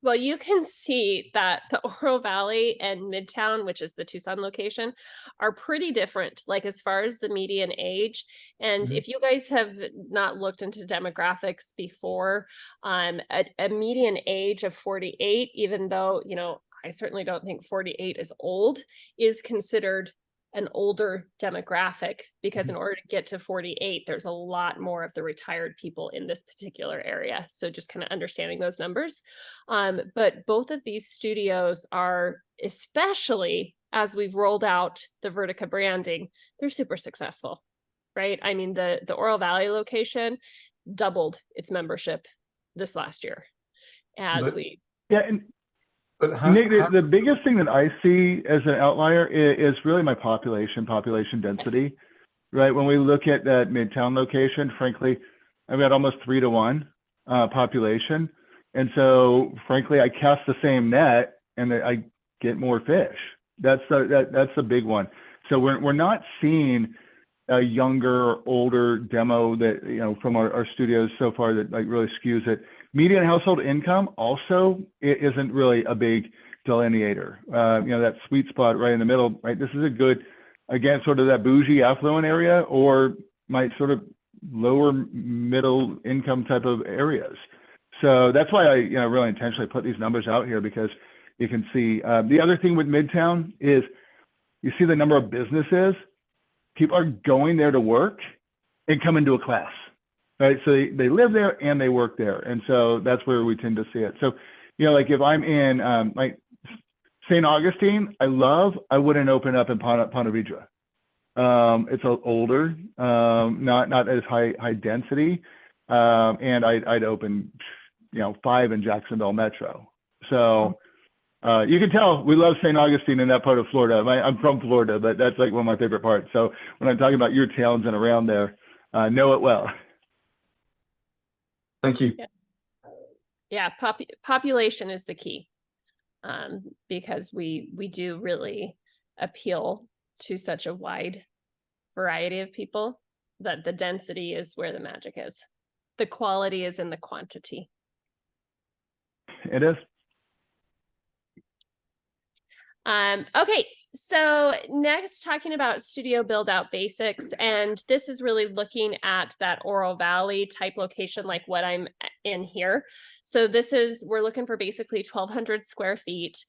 S2: Well, you can see that the Oro Valley and Midtown, which is the Tucson location, are pretty different, like as far as the median age. And if you guys have not looked into demographics before, a median age of 48, even though, I certainly don't think 48 is old, is considered an older demographic because in order to get to 48, there's a lot more of the retired people in this particular area. So just kind of understanding those numbers. But both of these studios are, especially as we've rolled out the Vertica branding, they're super successful, right? I mean, the Oro Valley location doubled its membership this last year
S1: But Nick, the biggest thing that I see as an outlier is really my population density, yes. Right? When we look at that Midtown location, frankly, I've got almost 3 to 1 population. And so frankly, I cast the same net and I get more fish. That's the big one. So we're not seeing a younger, older demo that, from our studios so far that really skews it. Median household income also isn't really a big delineator. That sweet spot right in the middle, right? This is a good, again, sort of that bougie affluent area or my sort of lower middle income type of areas. So that's why I, really intentionally put these numbers out here because you can see. The other thing with Midtown is you see the number of businesses. People are going there to work and come into a class. Right, so they live there and they work there, and so that's where we tend to see it. So, if I'm in St. Augustine, I wouldn't open up in Ponte Vedra. It's older, not as high density, and I'd open, 5 in Jacksonville Metro. So you can tell we love St. Augustine in that part of Florida. I'm from Florida, but that's one of my favorite parts. So when I'm talking about your towns and around there, know it well.
S4: Thank you.
S2: Yeah, population is the key because we do really appeal to such a wide variety of people that the density is where the magic is. The quality is in the quantity.
S1: It is.
S2: Okay, so next talking about studio build out basics, and this is really looking at that Oro Valley type location, like what I'm in here. So we're looking for basically 1,200 square feet.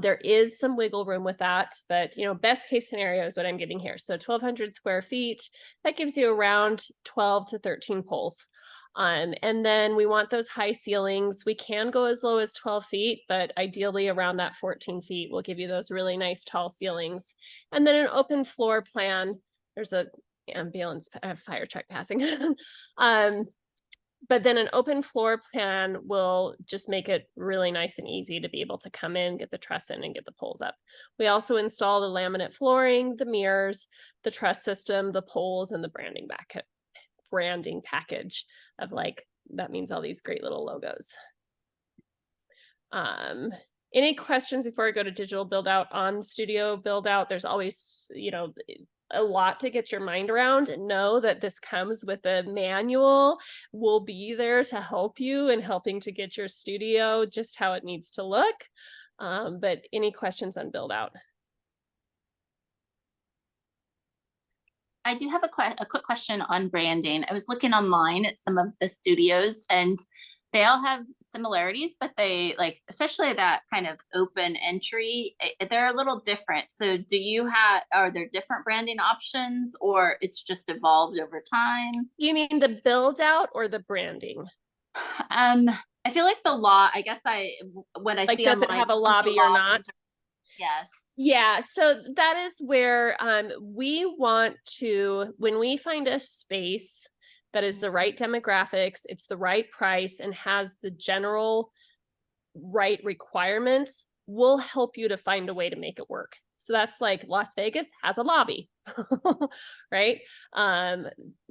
S2: There is some wiggle room with that, but best case scenario is what I'm getting here. So 1,200 square feet, that gives you around 12 to 13 poles. And then we want those high ceilings. We can go as low as 12 feet, but ideally around that 14 feet will give you those really nice tall ceilings. And then an open floor plan. There's a ambulance fire truck passing. But then an open floor plan will just make it really nice and easy to be able to come in, get the truss in, and get the poles up. We also install the laminate flooring, the mirrors, the truss system, the poles, and the branding package of that means all these great little logos. Any questions before I go to digital build out on studio build out? There's always, a lot to get your mind around, and know that this comes with a manual. We'll be there to help you in helping to get your studio just how it needs to look. But any questions on build out?
S6: I do have a quick question on branding. I was looking online at some of the studios, and they all have similarities, but they especially that kind of open entry, they're a little different. So are there different branding options, or it's just evolved over time?
S2: You mean the build out or the branding?
S6: I feel like I guess when I see
S2: does it have a lobby or not?
S6: Yes.
S2: Yeah, so that is where we want to, when we find a space that is the right demographics, it's the right price, and has the general right requirements, we'll help you to find a way to make it work. So that's like Las Vegas has a lobby, right?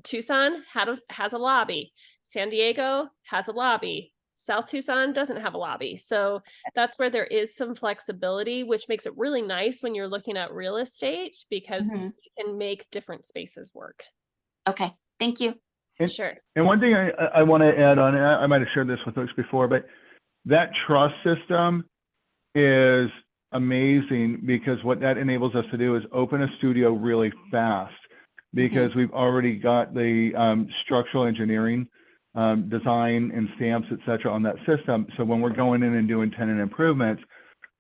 S2: Tucson has a lobby. San Diego has a lobby. South Tucson doesn't have a lobby. So that's where there is some flexibility, which makes it really nice when you're looking at real estate, because you can make different spaces work.
S6: Okay, thank you.
S2: Sure.
S1: And one thing I want to add on, I might have shared this with folks before, but that truss system is amazing, because what that enables us to do is open a studio really fast, because we've already got the structural engineering, design and stamps, et cetera, on that system. So when we're going in and doing tenant improvements,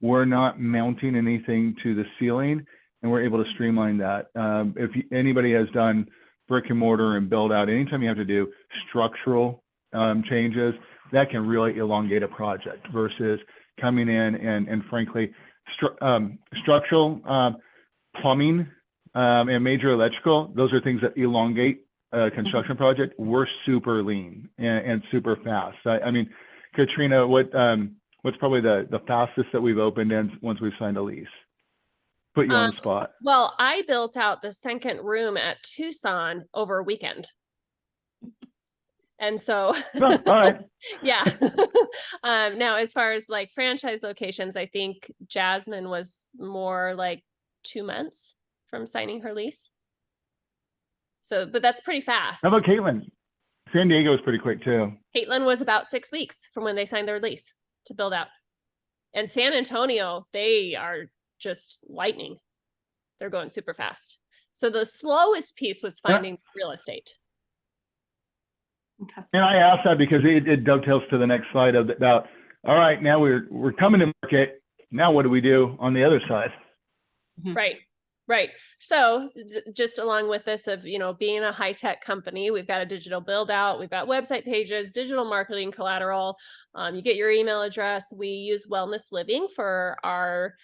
S1: we're not mounting anything to the ceiling, and we're able to streamline that. If anybody has done brick and mortar and build out, anytime you have to do structural changes, that can really elongate a project, versus coming in and frankly, structural, plumbing, and major electrical, those are things that elongate a construction project. We're super lean and super fast. I mean, Katrina, what's probably the fastest that we've opened in once we've signed a lease? Put you on the spot.
S2: Well, I built out the second room at Tucson over a weekend. And so,
S1: all right.
S2: Yeah. Now, as far as like franchise locations, I think Jasmine was more like 2 months from signing her lease. So, but that's pretty fast.
S1: How about Caitlin? San Diego was pretty quick too.
S2: Caitlin was about 6 weeks from when they signed their lease to build out. And San Antonio, they are just lightning. They're going super fast. So the slowest piece was finding real estate.
S6: Okay.
S1: And I asked that because it dovetails to the next slide about, all right, now we're coming to market. Now what do we do on the other side?
S2: Right. So just along with this of, being a high tech company, we've got a digital build out, we've got website pages, digital marketing collateral. You get your email address. We use Wellness Living for our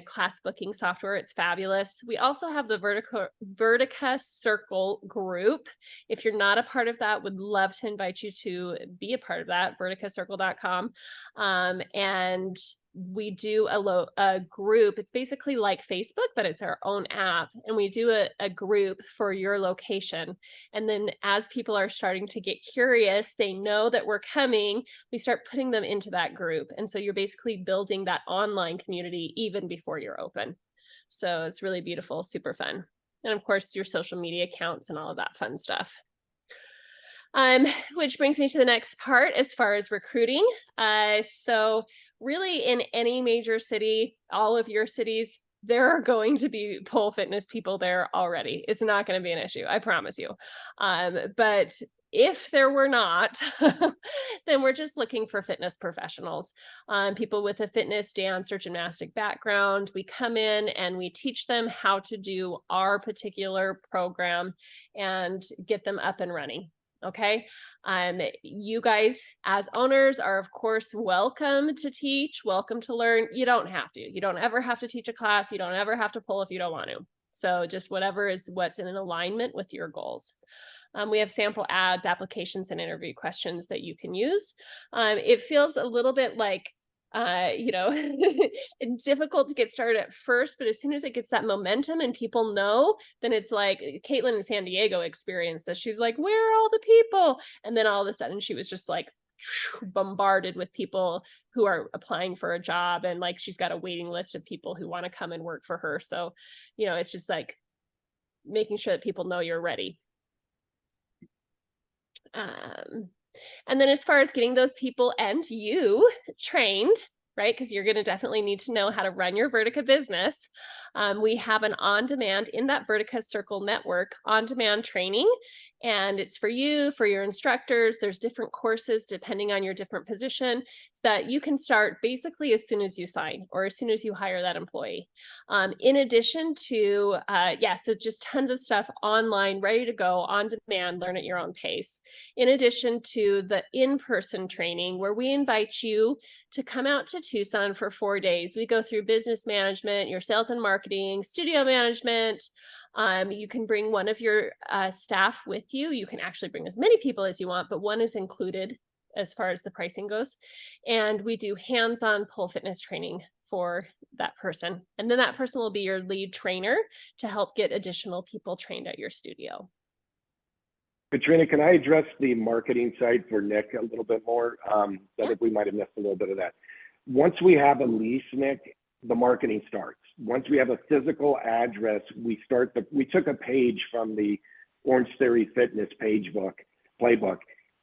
S2: class booking software. It's fabulous. We also have the Vertica Circle group. If you're not a part of that, would love to invite you to be a part of that, verticacircle.com. And we do a group. It's basically like Facebook, but it's our own app. And we do a group for your location. And then as people are starting to get curious, they know that we're coming, we start putting them into that group. And so you're basically building that online community even before you're open. So it's really beautiful, super fun. And of course, your social media accounts and all of that fun stuff. Which brings me to the next part as far as recruiting. So really in any major city, all of your cities, there are going to be pole fitness people there already. It's not going to be an issue, I promise you. But if there were not, then we're just looking for fitness professionals, people with a fitness, dance, or gymnastic background. We come in and we teach them how to do our particular program and get them up and running. Okay. You guys as owners are of course welcome to teach, welcome to learn. You don't have to. You don't ever have to teach a class. You don't ever have to pull if you don't want to. So just whatever is what's in alignment with your goals. We have sample ads, applications, and interview questions that you can use. It feels a little bit like, difficult to get started at first, but as soon as it gets that momentum and people know, then it's like Caitlin in San Diego experienced this. She's like, where are all the people? And then all of a sudden she was just like bombarded with people who are applying for a job. And like, she's got a waiting list of people who want to come and work for her. So, it's just like making sure that people know you're ready. And then as far as getting those people and you trained, right? Because you're going to definitely need to know how to run your Vertica business. We have an on-demand in that Vertica Circle network, on-demand training, and it's for you, for your instructors. There's different courses depending on your different position so that you can start basically as soon as you sign or as soon as you hire that employee. In addition to, so just tons of stuff online, ready to go, on demand, learn at your own pace. In addition to the in-person training where we invite you to come out to Tucson for 4 days. We go through business management, your sales and marketing, studio management. You can bring one of your staff with you. You can actually bring as many people as you want, but one is included as far as the pricing goes. And we do hands-on pole fitness training for that person. And then that person will be your lead trainer to help get additional people trained at your studio.
S3: Katrina, can I address the marketing side for Nick a little bit more? I think we might have missed a little bit of that. Once we have a lease, Nick, the marketing starts. Once we have a physical address, we took a page from the Orange Theory Fitness playbook,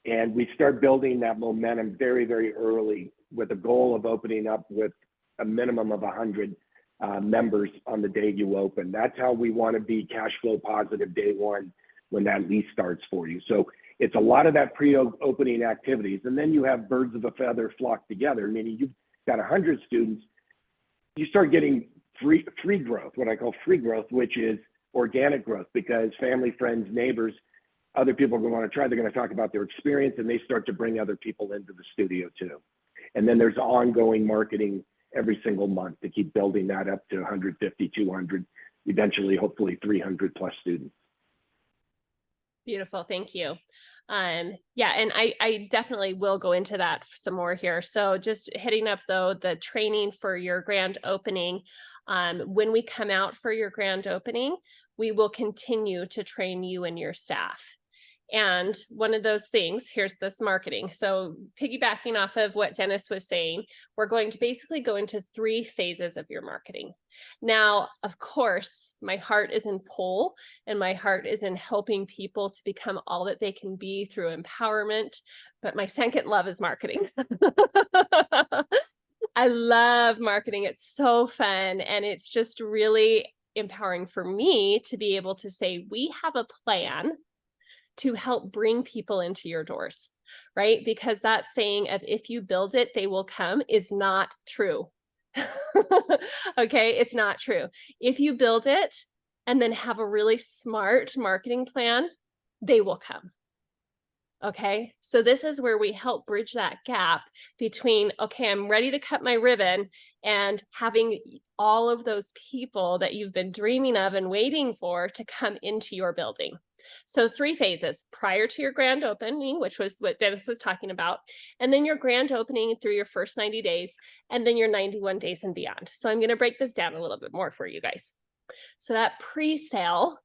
S3: and we start building that momentum very, very early with a goal of opening up with a minimum of 100 members on the day you open. That's how we want to be cash flow positive day one when that lease starts for you. So it's a lot of that pre-opening activities. And then you have birds of a feather flock together, meaning you've got 100 students. You start getting free growth, what I call free growth, which is organic growth, because family, friends, neighbors, other people are going to want to try, they're going to talk about their experience, and they start to bring other people into the studio too. And then there's ongoing marketing every single month to keep building that up to 150, 200, eventually, hopefully 300 plus students.
S2: Beautiful. Thank you. And I definitely will go into that some more here. So just hitting up though, the training for your grand opening. When we come out for your grand opening, we will continue to train you and your staff. And one of those things, here's this marketing. So piggybacking off of what Dennis was saying, we're going to basically go into 3 phases of your marketing. Now, of course, my heart is in pole and my heart is in helping people to become all that they can be through empowerment. But my second love is marketing. I love marketing. It's so fun. And it's just really empowering for me to be able to say, we have a plan to help bring people into your doors, right? Because that saying of if you build it, they will come is not true. Okay, it's not true. If you build it and then have a really smart marketing plan, they will come. Okay, so this is where we help bridge that gap between, okay, I'm ready to cut my ribbon, and having all of those people that you've been dreaming of and waiting for to come into your building. So 3 phases: prior to your grand opening, which was what Dennis was talking about, and then your grand opening through your first 90 days, and then your 91 days and beyond. So I'm going to break this down a little bit more for you guys. So that pre-sale,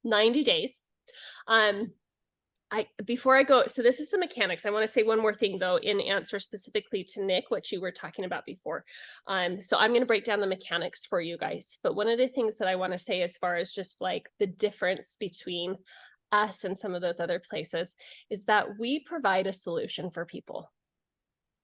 S2: 90 days, before I go, so this is the mechanics. I want to say one more thing though, in answer specifically to Nick, what you were talking about before. So I'm going to break down the mechanics for you guys. But one of the things that I want to say as far as just like the difference between us and some of those other places is that we provide a solution for people,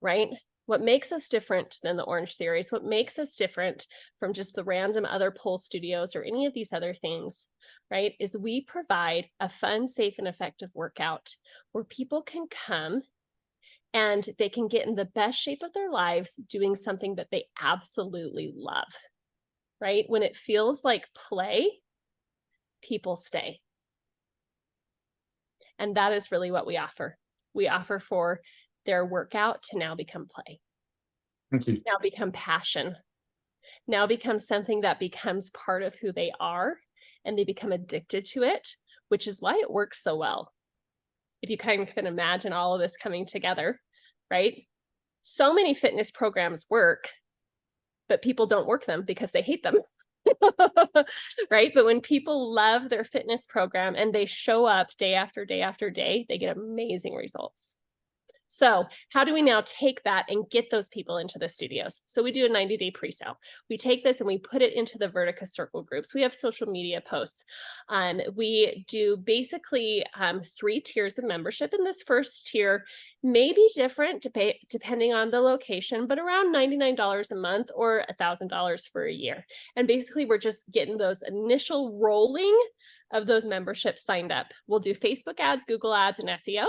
S2: right? What makes us different than the Orange Theories, what makes us different from just the random other pole studios or any of these other things, right, is we provide a fun, safe, and effective workout where people can come and they can get in the best shape of their lives doing something that they absolutely love, right? When it feels like play, people stay. And that is really what we offer. We offer for their workout to now become play.
S4: Thank you.
S2: Now become passion. Now become something that becomes part of who they are, and they become addicted to it, which is why it works so well. If you kind of can imagine all of this coming together, right? So many fitness programs work, but people don't work them because they hate them. Right? But when people love their fitness program and they show up day after day after day, they get amazing results. So how do we now take that and get those people into the studios? So we do a 90-day pre-sale. We take this and we put it into the Vertica circle groups. We have social media posts. We do basically 3 tiers of membership. And this first tier may be different depending on the location, but around $99 a month or $1,000 for a year. And basically we're just getting those initial rolling of those memberships signed up. We'll do Facebook ads, Google ads, and SEO,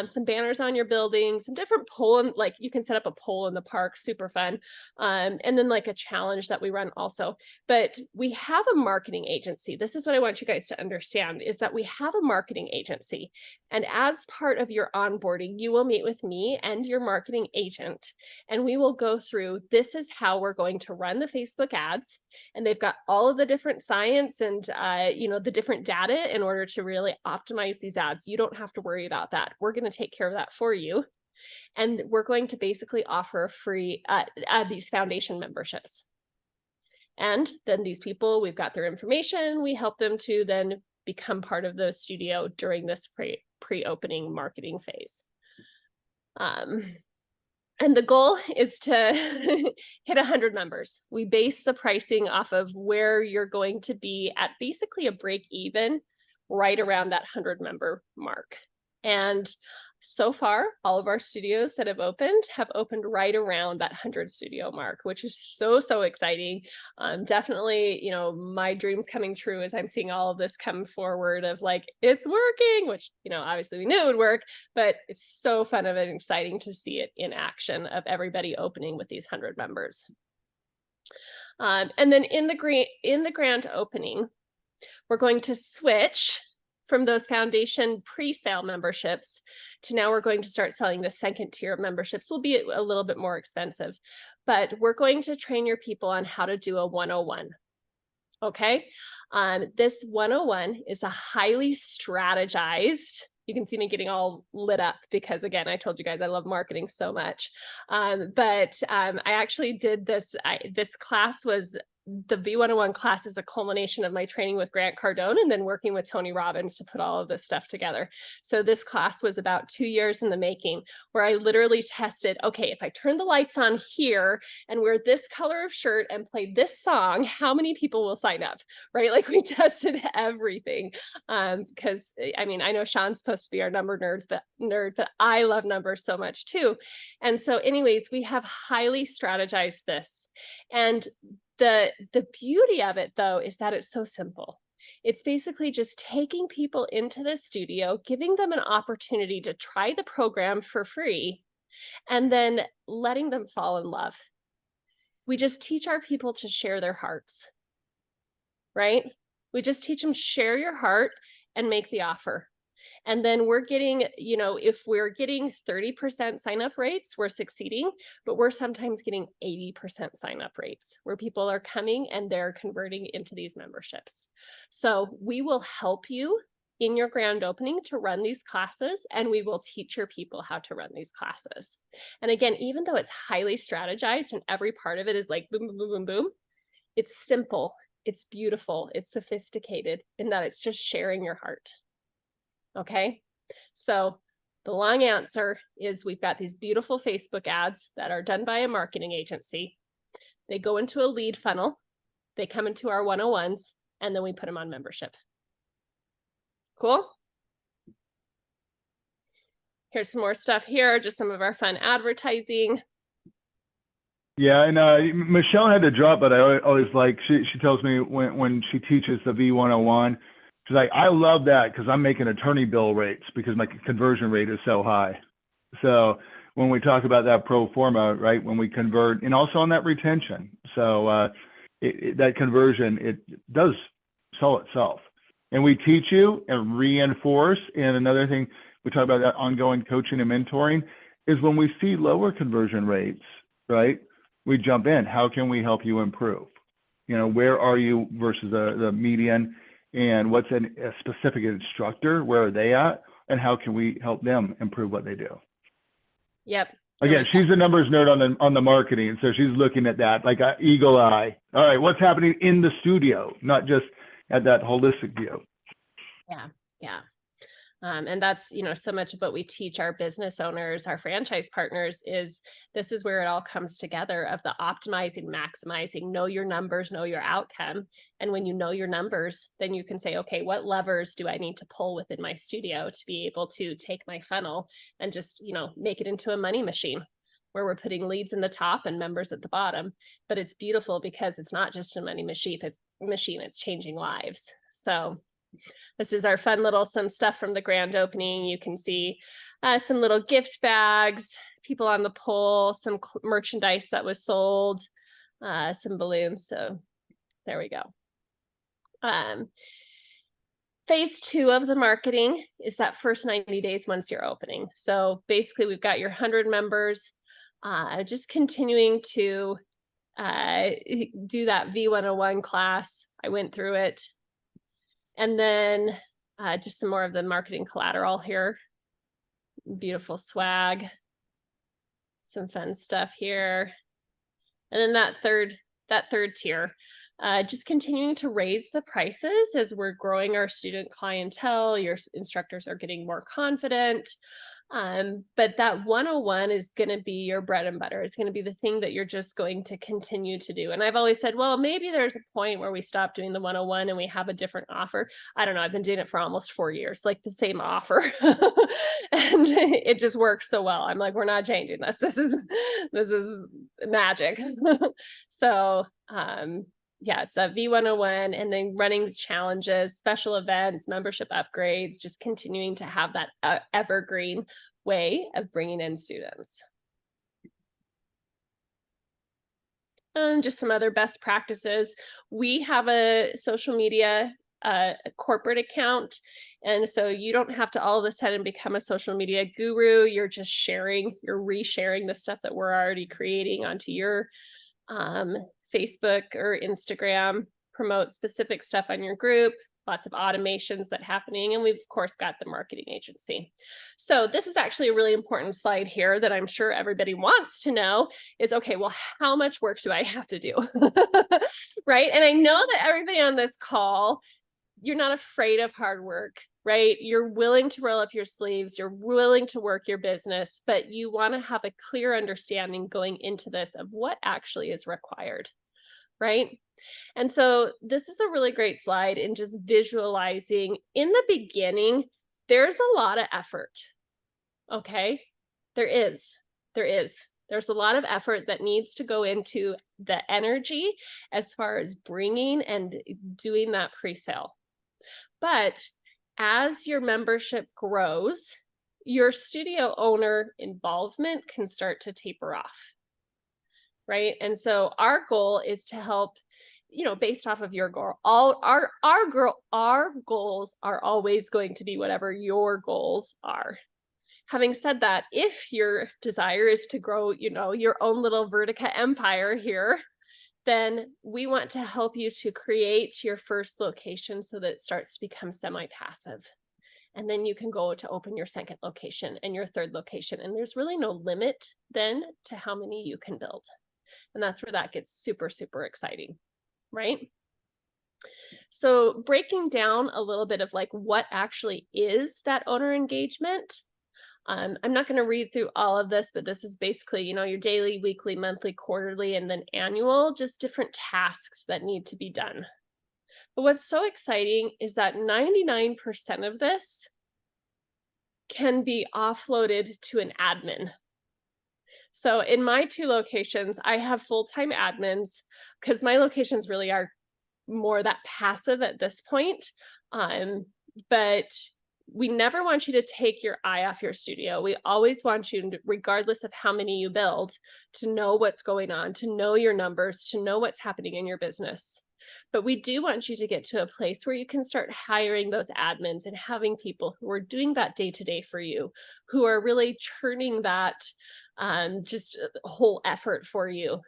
S2: some banners on your building, some different poll, like you can set up a poll in the park, super fun. And then like a challenge that we run also. But we have a marketing agency. This is what I want you guys to understand, is that we have a marketing agency. And as part of your onboarding, you will meet with me and your marketing agent, and we will go through, this is how we're going to run the Facebook ads. And they've got all of the different science and, the different data in order to really optimize these ads. You don't have to worry about that. We're going to take care of that for you. And we're going to basically offer a free, these foundation memberships. And then these people, we've got their information. We help them to then become part of the studio during this pre-opening marketing phase. And the goal is to hit 100 members. We base the pricing off of where you're going to be at basically a break even right around that 100 member mark. And so far, all of our studios that have opened right around that 100 studio mark, which is so, so exciting. Definitely, my dreams coming true as I'm seeing all of this come forward of like, it's working, which, obviously we knew it would work, but it's so fun and exciting to see it in action of everybody opening with these 100 members. And then in the grand opening, we're going to switch from those foundation pre-sale memberships to now we're going to start selling the second tier of memberships. Will be a little bit more expensive, but we're going to train your people on how to do a 101. Okay. This 101 is a highly strategized, you can see me getting all lit up because again, I told you guys I love marketing so much. But I actually did this, this class was, the V101 class is a culmination of my training with Grant Cardone and then working with Tony Robbins to put all of this stuff together. So this class was about 2 years in the making, where I literally tested, okay, if I turn the lights on here and wear this color of shirt and play this song, how many people will sign up, right? Like we tested everything. Because I mean, I know Sean's supposed to be our number nerd, but I love numbers so much too. And so anyways, we have highly strategized this. And the beauty of it though is that it's so simple. It's basically just taking people into the studio, giving them an opportunity to try the program for free, and then letting them fall in love. We just teach our people to share their hearts, right? We just teach them share your heart and make the offer. And then we're getting, if we're getting 30% sign up rates, we're succeeding, but we're sometimes getting 80% sign up rates where people are coming and they're converting into these memberships. So we will help you in your grand opening to run these classes, and we will teach your people how to run these classes. And again, even though it's highly strategized and every part of it is like boom, boom, boom, boom, boom, it's simple, it's beautiful, it's sophisticated in that it's just sharing your heart. Okay, so the long answer is we've got these beautiful Facebook ads that are done by a marketing agency. They go into a lead funnel, they come into our 101s, and then we put them on membership. Cool. Here's some more stuff here, just some of our fun advertising.
S1: Yeah, and Michelle had to drop, but I always like, she tells me when she teaches the V101, she's like, I love that because I'm making attorney bill rates because my conversion rate is so high. So when we talk about that pro forma, right, when we convert, and also on that retention, so that conversion, it does sell itself. And we teach you and reinforce. And another thing we talk about, that ongoing coaching and mentoring, is when we see lower conversion rates, right, we jump in. How can we help you improve? You know, where are you versus the median, and what's a specific instructor, where are they at, and how can we help them improve what they do?
S2: Yep.
S1: Again, she's a numbers nerd on the marketing, so she's looking at that like an eagle eye. All right, what's happening in the studio, not just at that holistic view.
S2: Yeah, yeah. And that's, you know, so much of what we teach our business owners, our franchise partners, is this is where it all comes together, of the optimizing, maximizing, know your numbers, know your outcome. And when you know your numbers, then you can say, okay, what levers do I need to pull within my studio to be able to take my funnel and just, you know, make it into a money machine where we're putting leads in the top and members at the bottom. But it's beautiful because it's not just a money machine, it's changing lives. So this is our fun little, some stuff from the grand opening. You can see some little gift bags, people on the pole, some merchandise that was sold, some balloons. So there we go. Phase 2 of the marketing is that first 90 days once you're opening. So basically we've got your 100 members, just continuing to do that V101 class. I went through it. And then just some more of the marketing collateral here. Beautiful swag. Some fun stuff here. And then that third tier, just continuing to raise the prices as we're growing our student clientele. Your instructors are getting more confident. But that 101 is going to be your bread and butter. It's going to be the thing that you're just going to continue to do. And I've always said, well, maybe there's a point where we stop doing the 101 and we have a different offer. I don't know. I've been doing it for almost 4 years, like the same offer. And it just works so well. I'm like, we're not changing this. This is magic. So, yeah, it's that V101, and then running challenges, special events, membership upgrades, just continuing to have that evergreen way of bringing in students. Just some other best practices. We have a social media a corporate account, and so you don't have to all of a sudden become a social media guru. You're just sharing, you're resharing the stuff that we're already creating onto your Facebook or Instagram, promote specific stuff on your group, lots of automations that happening. And we've of course got the marketing agency. So this is actually a really important slide here that I'm sure everybody wants to know is, okay, well, how much work do I have to do? Right. And I know that everybody on this call, you're not afraid of hard work, right? You're willing to roll up your sleeves, you're willing to work your business, but you want to have a clear understanding going into this of what actually is required, right? And so this is a really great slide in just visualizing in the beginning, there's a lot of effort, okay? There's a lot of effort that needs to go into the energy as far as bringing and doing that pre-sale. But as your membership grows, your studio owner involvement can start to taper off, right? And so our goal is to help, you know, based off of your goal. Our goals are always going to be whatever your goals are. Having said that, if your desire is to grow, you know, your own little Vertica empire here, then we want to help you to create your first location so that it starts to become semi-passive. And then you can go to open your second location and your third location. And there's really no limit then to how many you can build. And that's where that gets super, super exciting, right? So breaking down a little bit of like what actually is that owner engagement. I'm not going to read through all of this, but this is basically, you know, your daily, weekly, monthly, quarterly, and then annual, just different tasks that need to be done. But what's so exciting is that 99% of this can be offloaded to an admin. So in my 2 locations, I have full-time admins because my locations really are more that passive at this point. But we never want you to take your eye off your studio. We always want you, regardless of how many you build, to know what's going on, to know your numbers, to know what's happening in your business. But we do want you to get to a place where you can start hiring those admins and having people who are doing that day-to-day for you, who are really churning that just whole effort for you,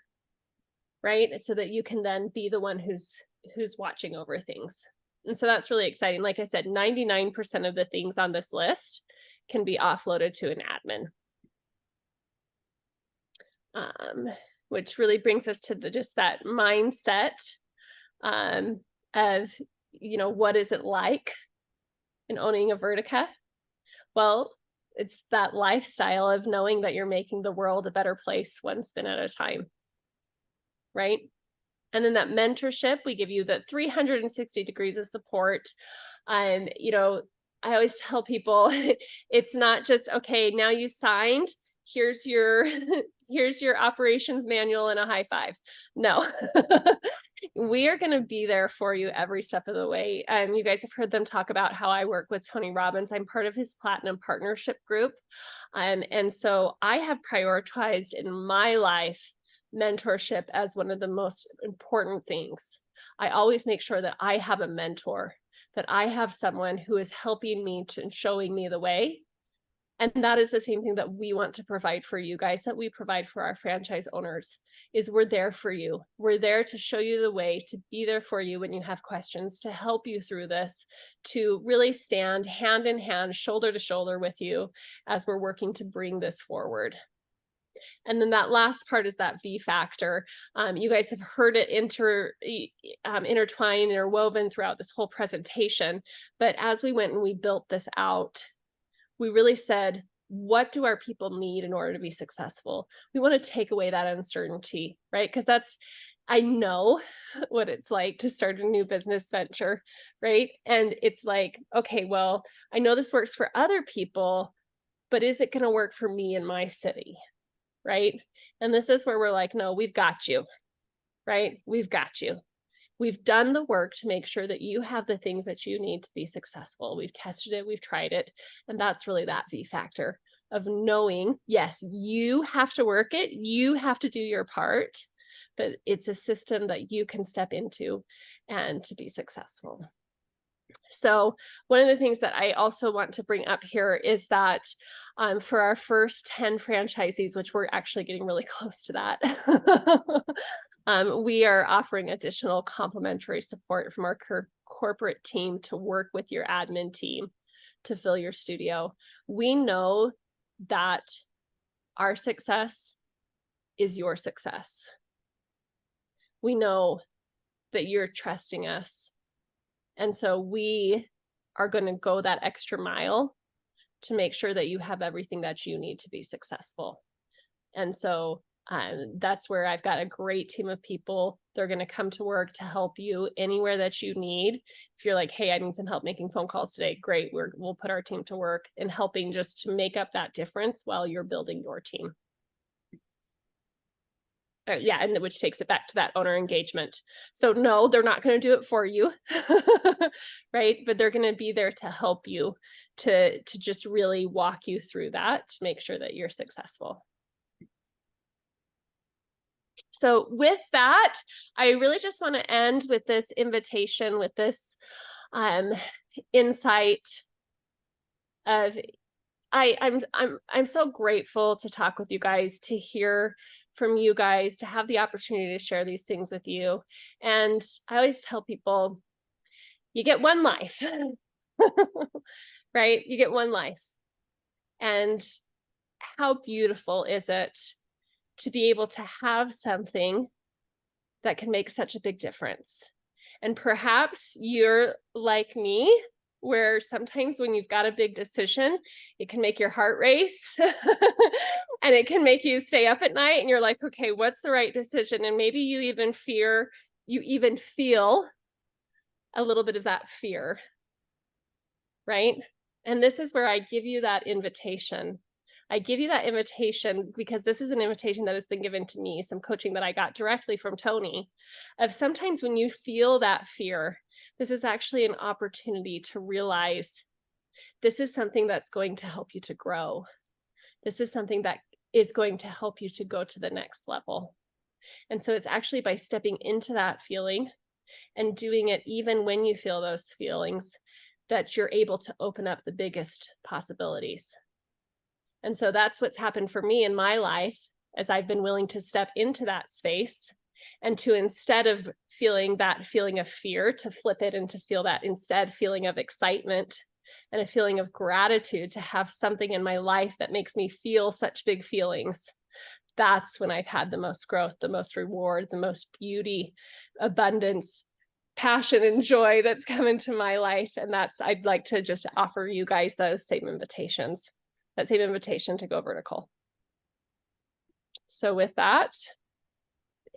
S2: right? So that you can then be the one who's watching over things. And so that's really exciting. Like I said, 99% of the things on this list can be offloaded to an admin, which really brings us to just that mindset of, what is it like in owning a Vertica? Well, it's that lifestyle of knowing that you're making the world a better place one spin at a time, right? And then that mentorship, we give you the 360 degrees of support. I always tell people it's not just, okay, now you signed, here's your here's your operations manual and a high five. No, we are going to be there for you every step of the way. You guys have heard them talk about how I work with Tony Robbins. I'm part of his Platinum Partnership Group. And so I have prioritized in my life mentorship as one of the most important things. I always make sure that I have a mentor, that I have someone who is helping me and showing me the way. And that is the same thing that we want to provide for you guys, that we provide for our franchise owners, is we're there for you. We're there to show you the way, to be there for you when you have questions, to help you through this, to really stand hand in hand, shoulder to shoulder with you as we're working to bring this forward. And then that last part is that V factor. You guys have heard it intertwined or woven throughout this whole presentation. But as we went and we built this out, we really said, what do our people need in order to be successful? We want to take away that uncertainty, right? Because I know what it's like to start a new business venture, right? And it's like, okay, well, I know this works for other people, but is it going to work for me in my city? Right? And this is where we're like, no, we've got you, right? We've got you. We've done the work to make sure that you have the things that you need to be successful. We've tested it, we've tried it. And that's really that V factor of knowing, yes, you have to work it, you have to do your part, but it's a system that you can step into and to be successful. So one of the things that I also want to bring up here is that for our first 10 franchisees, which we're actually getting really close to that, we are offering additional complimentary support from our corporate team to work with your admin team to fill your studio. We know that our success is your success. We know that you're trusting us. And so we are going to go that extra mile to make sure that you have everything that you need to be successful. And so that's where I've got a great team of people. They're going to come to work to help you anywhere that you need. If you're like, hey, I need some help making phone calls today, great. We'll put our team to work in helping just to make up that difference while you're building your team. Yeah, and which takes it back to that owner engagement. So no, they're not going to do it for you, right? But they're going to be there to help you to just really walk you through that to make sure that you're successful. So with that, I really just want to end with this invitation, with this insight of I'm so grateful to talk with you guys, to hear from you guys, to have the opportunity to share these things with you. And I always tell people, you get one life, right? You get one life. And how beautiful is it to be able to have something that can make such a big difference? And perhaps you're like me, where sometimes when you've got a big decision, it can make your heart race and it can make you stay up at night and you're like, okay, what's the right decision? And maybe you even feel a little bit of that fear, right? And this is where I give you that invitation I give you that invitation because this is an invitation that has been given to me, some coaching that I got directly from Tony, of sometimes when you feel that fear, this is actually an opportunity to realize this is something that's going to help you to grow. This is something that is going to help you to go to the next level. And so it's actually by stepping into that feeling and doing it even when you feel those feelings that you're able to open up the biggest possibilities. And so that's what's happened for me in my life as I've been willing to step into that space and to, instead of feeling that feeling of fear, to flip it and to feel that instead feeling of excitement and a feeling of gratitude to have something in my life that makes me feel such big feelings. That's when I've had the most growth, the most reward, the most beauty, abundance, passion, and joy that's come into my life. And that's, I'd like to just offer you guys those same invitations, that same invitation to go vertical. So with that,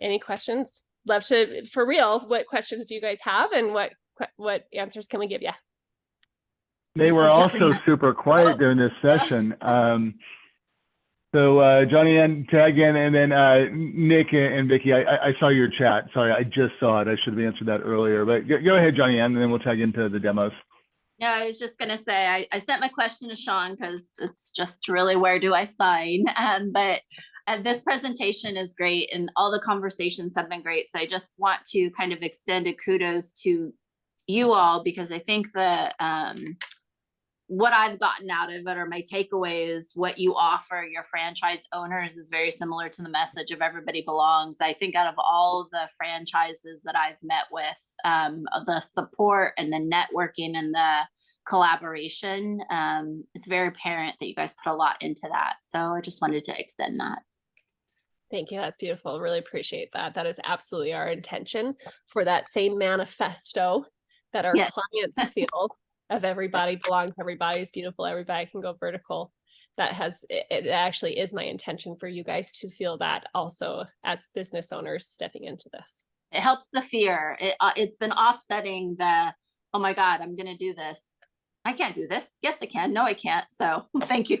S2: any questions? Love to, for real, what questions do you guys have, and what answers can we give you?
S1: They were also super quiet during this session. So Johnny Ann, tag in, and then Nick and Vicky, I saw your chat. Sorry, I just saw it. I should have answered that earlier. But go ahead, Johnny Ann, and then we'll tag into the demos.
S6: No, I was just going to say, I sent my question to Sean because it's just really, where do I sign? But this presentation is great and all the conversations have been great. So I just want to kind of extend a kudos to you all, because I think that what I've gotten out of it, or my takeaway, is what you offer your franchise owners is very similar to the message of everybody belongs. I think out of all the franchises that I've met with, the support and the networking and the collaboration, it's very apparent that you guys put a lot into that. So I just wanted to extend that.
S2: Thank you. That's beautiful. Really appreciate that. That is absolutely our intention for that same manifesto that our clients feel of everybody belongs, everybody's beautiful, everybody can go vertical. That has, it actually is my intention for you guys to feel that also as business owners stepping into this.
S6: It helps the fear. It's been offsetting the, oh my God, I'm going to do this. I can't do this. Yes, I can. No, I can't. So thank you.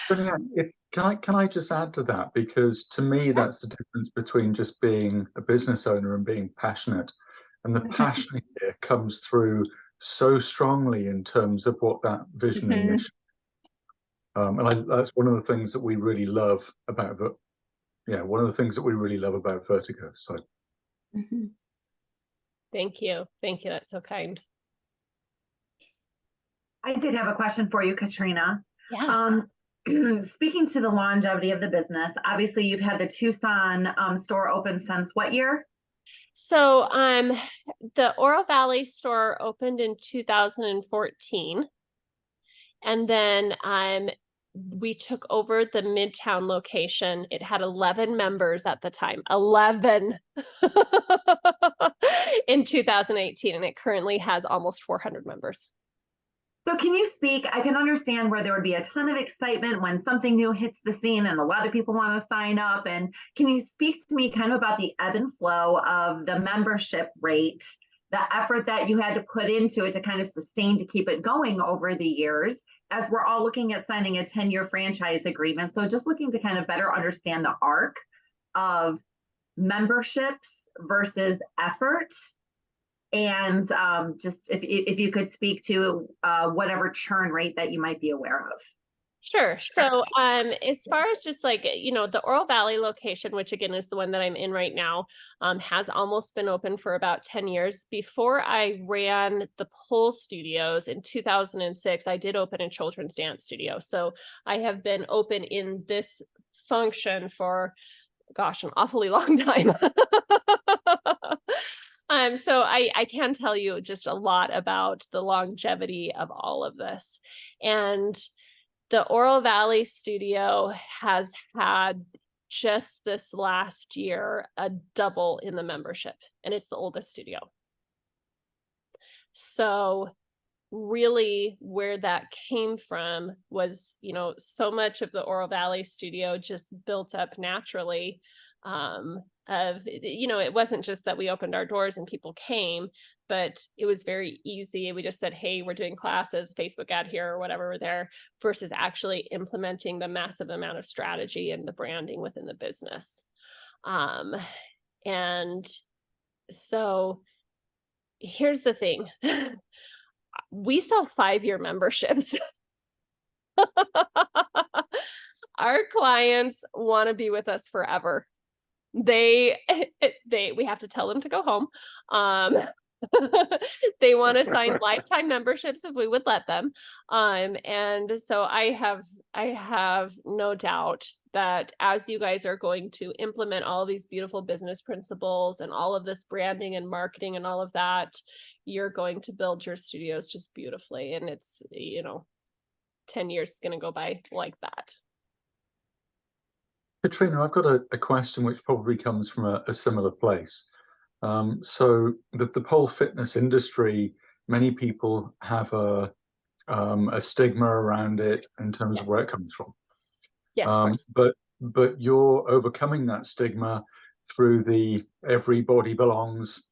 S4: Can I just add to that? Because to me, that's the difference between just being a business owner and being passionate. And the passion here comes through so strongly in terms of what that vision and mission. That's one of the things that we really love about one of the things that we really love about Vertica. So
S2: thank you. That's so kind.
S7: I did have a question for you, Katrina.
S2: Yeah.
S7: Speaking to the longevity of the business, obviously you've had the Tucson store open since what year?
S2: So the Oro Valley store opened in 2014. And then we took over the Midtown location. It had 11 members at the time, 11 in 2018, and it currently has almost 400 members.
S7: So can you speak, I can understand where there would be a ton of excitement when something new hits the scene and a lot of people want to sign up. And can you speak to me kind of about the ebb and flow of the membership rate, the effort that you had to put into it to kind of sustain, to keep it going over the years, as we're all looking at signing a 10-year franchise agreement. So just looking to kind of better understand the arc of memberships versus effort. And just if you could speak to whatever churn rate that you might be aware of.
S2: Sure. So as far as just like, the Oro Valley location, which again is the one that I'm in right now, has almost been open for about 10 years. Before I ran the pole studios in 2006, I did open a children's dance studio. So I have been open in this function for, gosh, an awfully long time. So I can tell you just a lot about the longevity of all of this. And the Oro Valley studio has had just this last year a double in the membership, and it's the oldest studio. So really where that came from was, so much of the Oro Valley studio just built up naturally It wasn't just that we opened our doors and people came, but it was very easy. We just said, hey, we're doing classes, Facebook ad here or whatever there, versus actually implementing the massive amount of strategy and the branding within the business. And so here's the thing. We sell 5-year memberships. Our clients want to be with us forever. We have to tell them to go home. They want to sign lifetime memberships if we would let them. And so I have no doubt that as you guys are going to implement all these beautiful business principles and all of this branding and marketing and all of that, you're going to build your studios just beautifully. And it's, 10 years is going to go by like that.
S4: Katrina, I've got a question which probably comes from a similar place. So the pole fitness industry, many people have a stigma around it in terms
S2: Yes.
S4: of where it comes from.
S2: Yes, of course.
S4: But you're overcoming that stigma through the everybody belongs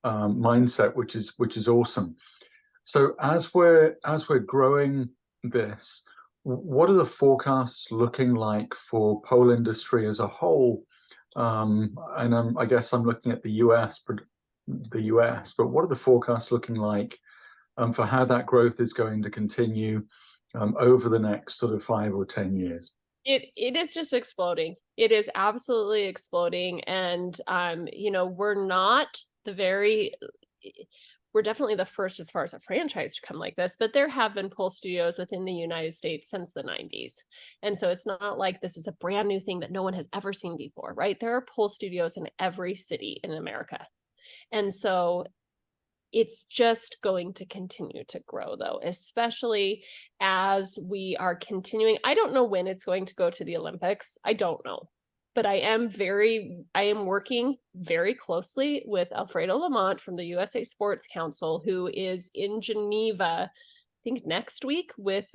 S4: mindset, which is awesome. So as we're growing this, what are the forecasts looking like for pole industry as a whole? And I guess I'm looking at the US, but what are the forecasts looking like for how that growth is going to continue over the next sort of 5 or 10 years?
S2: It is just exploding. It is absolutely exploding. And, we're definitely the first as far as a franchise to come like this, but there have been pole studios within the United States since the 90s. And so it's not like this is a brand new thing that no one has ever seen before, right? There are pole studios in every city in America. And so it's just going to continue to grow, though, especially as we are continuing. I don't know when it's going to go to the Olympics. I don't know. But I am working very closely with Alfredo Lamont from the USA Sports Council, who is in Geneva, I think next week, with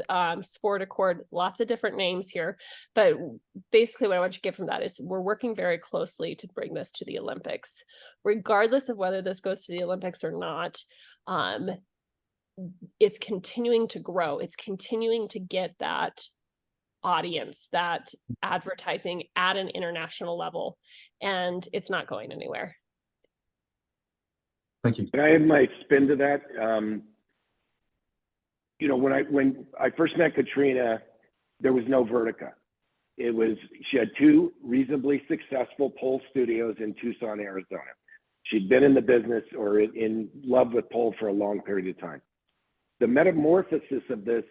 S2: Sport Accord, lots of different names here. But basically what I want you to get from that is we're working very closely to bring this to the Olympics. Regardless of whether this goes to the Olympics or not, it's continuing to grow. It's continuing to get that audience, that advertising at an international level, and it's not going anywhere.
S4: Thank you.
S3: Can I add my spin to that? When I first met Katrina, there was no Vertica. She had 2 reasonably successful pole studios in Tucson, Arizona. She'd been in the business or in love with pole for a long period of time. The metamorphosis of this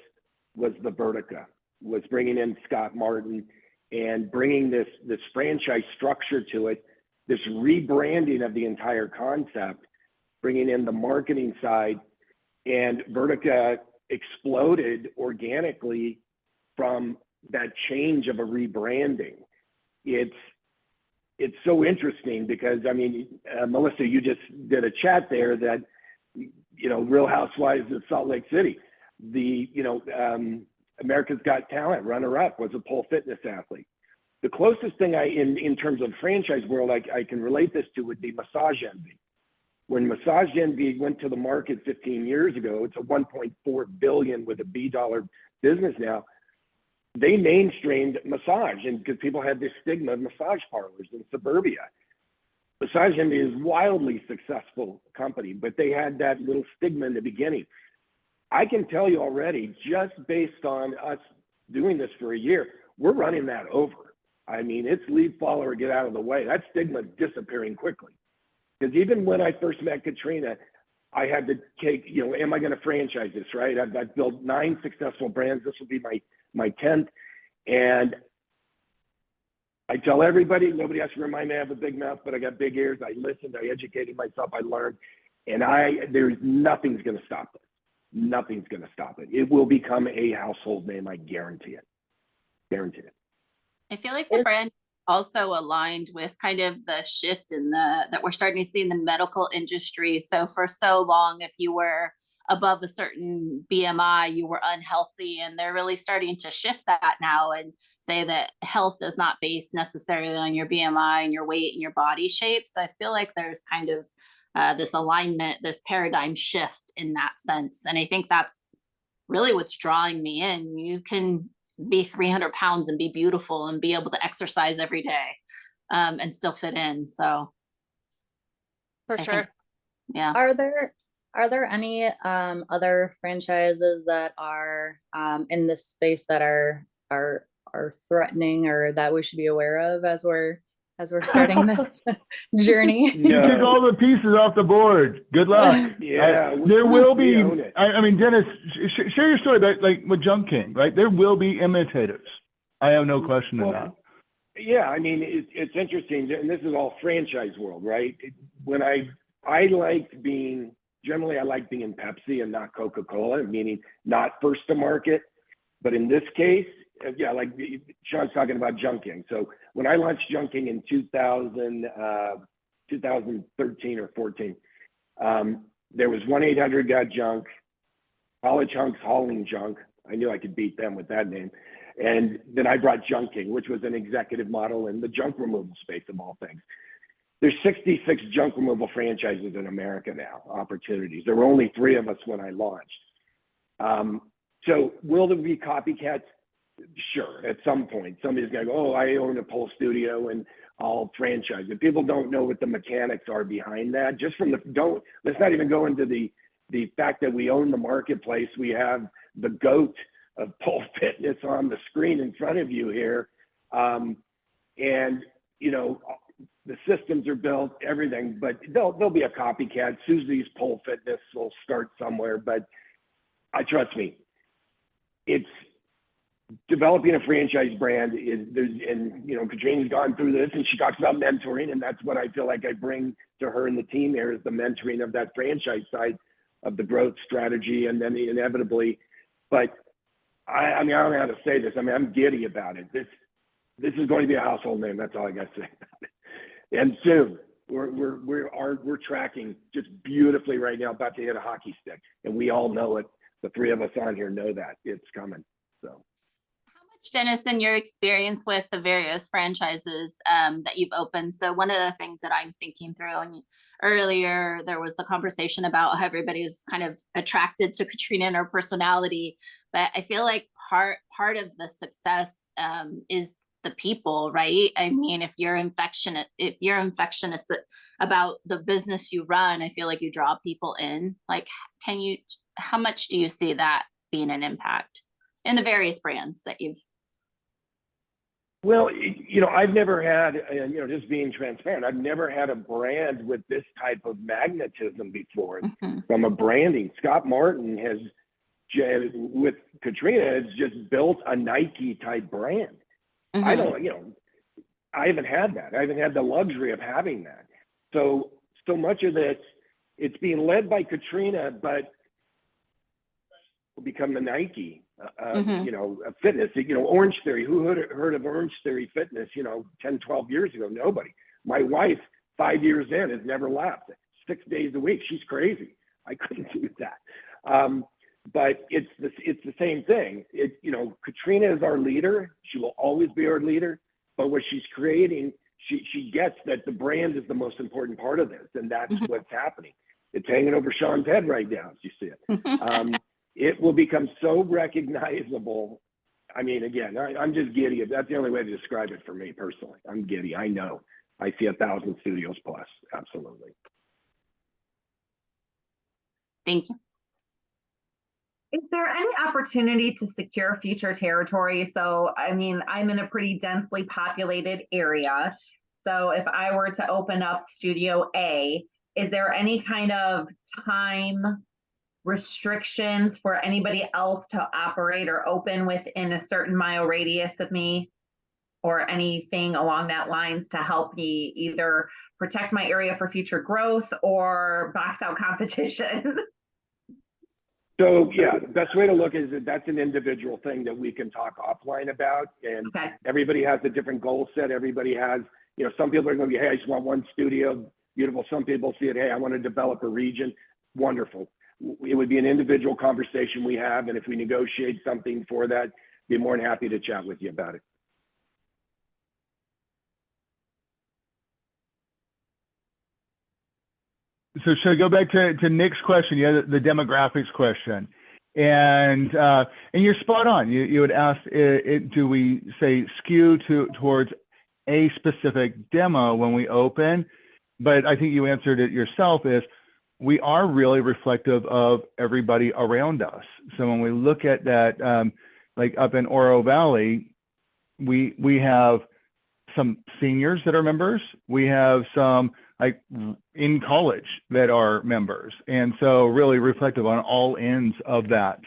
S3: was the Vertica, was bringing in Scott Martin and bringing this franchise structure to it, this rebranding of the entire concept, bringing in the marketing side, and Vertica exploded organically from that change of a rebranding. It's so interesting because, Melissa, you just did a chat there that, Real Housewives of Salt Lake City, America's Got Talent runner-up was a pole fitness athlete. The closest thing in terms of franchise world I can relate this to would be Massage Envy. When Massage Envy went to the market 15 years ago, it's a $1.4 billion with a B dollar business now. They mainstreamed massage, and because people had this stigma of massage parlors in suburbia. Massage Envy is a wildly successful company, but they had that little stigma in the beginning. I can tell you already, just based on us doing this for a year, we're running that over. It's lead, follower, get out of the way. That stigma is disappearing quickly. Because even when I first met Katrina, I had to take, am I going to franchise this, right? I've built 9 successful brands. This will be my 10th. And I tell everybody, nobody has to remind me I have a big mouth, but I got big ears. I listened, I educated myself, I learned. And there's nothing's going to stop this. Nothing's going to stop it. It will become a household name. I guarantee it. Guarantee it.
S6: I feel like the brand also aligned with kind of the shift in that we're starting to see in the medical industry. So for so long, if you were above a certain BMI, you were unhealthy. And they're really starting to shift that now and say that health is not based necessarily on your BMI and your weight and your body shape. So I feel like there's kind of this alignment, this paradigm shift in that sense. And I think that's really what's drawing me in. You can be 300 pounds and be beautiful and be able to exercise every day, and still fit in. So
S2: For
S6: I
S2: sure.
S6: think, yeah.
S8: Are there any other franchises that are in this space that are threatening or that we should be aware of as we're starting this journey?
S1: You took all the pieces off the board. Good luck.
S3: Yeah,
S1: there will
S3: we
S1: be.
S3: own it.
S1: I mean, Dennis, share your story. Like with Junk King, right? There will be imitators. I have no question in that.
S3: Yeah, I mean, it's interesting, and this is all franchise world, right? When I liked being, generally I like being Pepsi and not Coca-Cola, meaning not first to market. But in this case, yeah, like Sean's talking about Junk King. So when I launched Junk King in 2013 or 14, there was 1-800-GOT-JUNK, college hunks hauling junk. I knew I could beat them with that name. And then I brought Junk King, which was an executive model in the junk removal space of all things. There's 66 junk removal franchises in America now, opportunities. There were only 3 of us when I launched. So will there be copycats? Sure, at some point, somebody's gonna go, oh, I own a pole studio and I'll franchise it. People don't know what the mechanics are behind that. Just from let's not even go into the fact that we own the marketplace. We have the GOAT of pole fitness on the screen in front of you here. And, you know, the systems are built, everything, but there'll be a copycat. Susie's Pole Fitness will start somewhere, but trust me, it's developing a franchise brand and you know, Katrina's gone through this and she talks about mentoring, and that's what I feel like I bring to her and the team there is the mentoring of that franchise side of the growth strategy, and then inevitably, but I mean, I don't know how to say this. I mean, I'm giddy about it. This is going to be a household name. That's all I got to say about it. And soon, we're tracking just beautifully right now, about to hit a hockey stick, and we all know it. The 3 of us on here know that it's coming. So,
S6: how much, Dennis, in your experience with the various franchises that you've opened? So one of the things that I'm thinking through, and earlier there was the conversation about how everybody was kind of attracted to Katrina and her personality, but I feel like part of the success is the people, right? I mean, if you're infectionist about the business you run, I feel like you draw people in. Like, how much do you see that being an impact in the various brands that you've?
S3: Well, you know, I've never had, you know, just being transparent, I've never had a brand with this type of magnetism before.
S6: Mm-hmm.
S3: From a branding, Scott Martin has, with Katrina, has just built a Nike type brand.
S6: Mm-hmm.
S3: I don't, you know, I haven't had that. I haven't had the luxury of having that. So much of this, it's being led by Katrina, but will become the Nike,
S6: Mm-hmm.
S3: you know, fitness. You know, Orange Theory. Who heard of Orange Theory Fitness? You know, 10, 12 years ago, nobody. My wife, 5 years in, has never left. 6 days a week. She's crazy. I couldn't do that. But it's the same thing. You know, Katrina is our leader. She will always be our leader. But what she's creating, she gets that the brand is the most important part of this, and that's
S6: Mm-hmm.
S3: what's happening. It's hanging over Sean's head right now, as you see it. It will become so recognizable. I mean, again, I'm just giddy. That's the only way to describe it for me personally. I'm giddy. I know. I see 1,000 studios plus. Absolutely.
S6: Thank you.
S7: Is there any opportunity to secure future territory? So, I mean, I'm in a pretty densely populated area. So if I were to open up Studio A, is there any kind of time restrictions for anybody else to operate or open within a certain mile radius of me, or anything along that lines to help me either protect my area for future growth or box out competition?
S3: So yeah, the best way to look is that that's an individual thing that we can talk offline about, and
S7: Okay.
S3: everybody has a different goal set. Everybody has, you know, some people are going to be, hey, I just want one studio, beautiful. Some people see it, hey, I want to develop a region, wonderful. it would be an individual conversation we have. And if we negotiate something for that, be more than happy to chat with you about it.
S1: So should I go back to Nick's question? Yeah, the demographics question, and you're spot on. You had asked, do we say skew towards a specific demo when we open? But I think you answered it yourself. Is we are really reflective of everybody around us. So when we look at that, like up in Oro Valley, we have some seniors that are members. We have some like in college that are members, and so really reflective on all ends of that.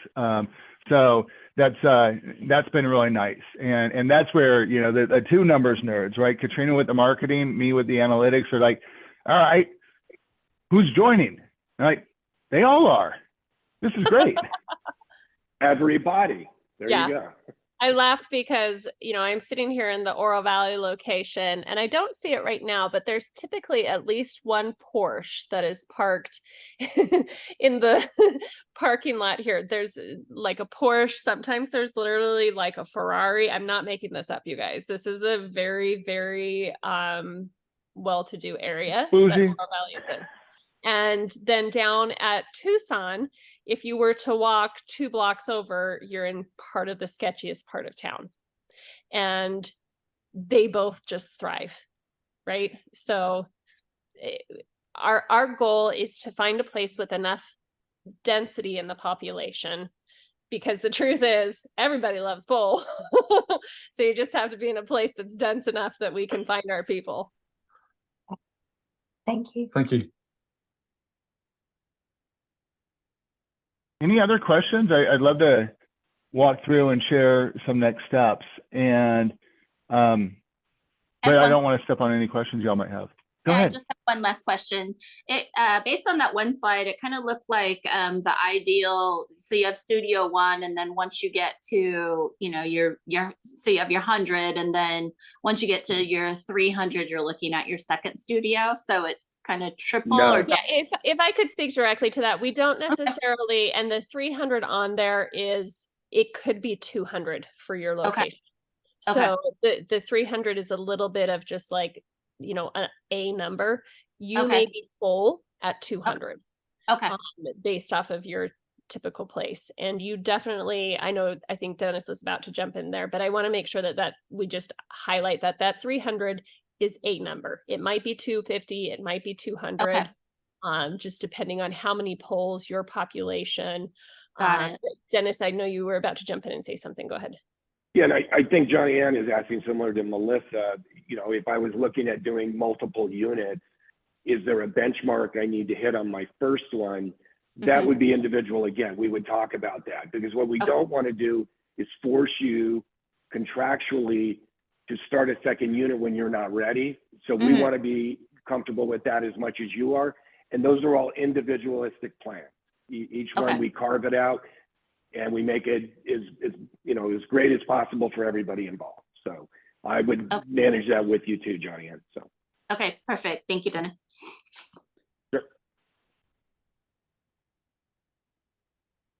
S1: So that's been really nice, and that's where, you know, the two numbers nerds, right? Katrina with the marketing, me with the analytics, are like, all right, who's joining? Right? They all are. This is great.
S3: Everybody. There
S2: Yeah.
S3: you go.
S2: I laugh because, you know, I'm sitting here in the Oro Valley location and I don't see it right now, but there's typically at least one Porsche that is parked in the parking lot here. There's like a Porsche. Sometimes there's literally like a Ferrari. I'm not making this up, you guys. This is a very, very well-to-do area that Oro Valley is in. And then down at Tucson, if you were to walk 2 blocks over, you're in part of the sketchiest part of town. And they both just thrive, right? So our goal is to find a place with enough density in the population, because the truth is everybody loves bowl. So you just have to be in a place that's dense enough that we can find our people.
S5: Thank you.
S4: Thank you.
S1: Any other questions? I'd love to walk through and share some next steps. And but I don't want to step on any questions y'all might have. Go ahead.
S6: I just have one last question. It based on that one slide, it kind of looked like the ideal. So you have Studio 1, and then once you get to, you know, your so you have your 100, and then once you get to your 300, you're looking at your second studio. So it's kind of triple or double.
S2: Yeah, if I could speak directly to that, we don't necessarily, and the 300 on there is, it could be 200 for your location.
S6: Okay.
S2: So the 300 is a little bit of just like, you know, a number. You may be full at 200.
S6: Okay.
S2: Based off of your typical place. And you definitely, I think Dennis was about to jump in there, but I want to make sure that we just highlight that 300 is a number. It might be 250, it might be 200, just depending on how many polls, your population.
S6: Got it.
S2: Dennis, I know you were about to jump in and say something. Go ahead.
S3: Yeah, and I think Johnny Ann is asking similar to Melissa, you know, if I was looking at doing multiple units, is there a benchmark I need to hit on my first one? That would be individual again. We would talk about that, because what we don't want to do is force you contractually to start a second unit when you're not ready. So we want to be comfortable with that as much as you are. And those are all individualistic plans. Each one we carve it out and we make it as you know, as great as possible for everybody involved. So I would manage that with you too, Johnny Ann. So
S6: okay, perfect. Thank you, Dennis.
S3: Sure.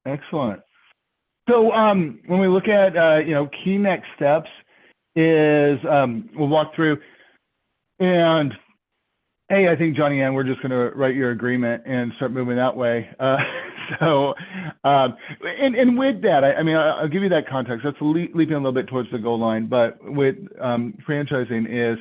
S1: Excellent. So when we look at you know, key next steps is we'll walk through, and hey, I think Johnny Ann, we're just going to write your agreement and start moving that way. So and with that, I mean, I'll give you that context. That's leaping a little bit towards the goal line, but with franchising is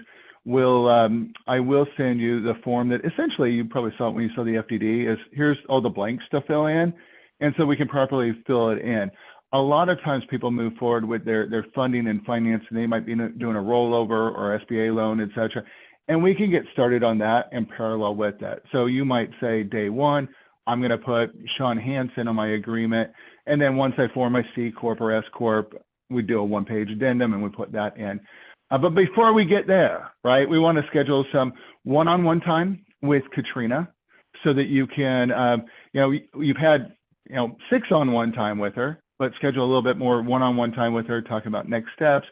S1: I will send you the form that essentially you probably saw it when you saw the FDD, is here's all the blanks to fill in, and so we can properly fill it in. A lot of times people move forward with their funding and financing. They might be doing a rollover or SBA loan, et cetera. And we can get started on that in parallel with that. So you might say day one, I'm going to put Sean Hansen on my agreement. And then once I form my C Corp or S Corp, we do a 1-page addendum and we put that in. But before we get there, right, we want to schedule some one-on-one time with Katrina so that you can, you know, you've had, you know, 6-on-1 time with her, but schedule a little bit more one-on-one time with her, talking about next steps,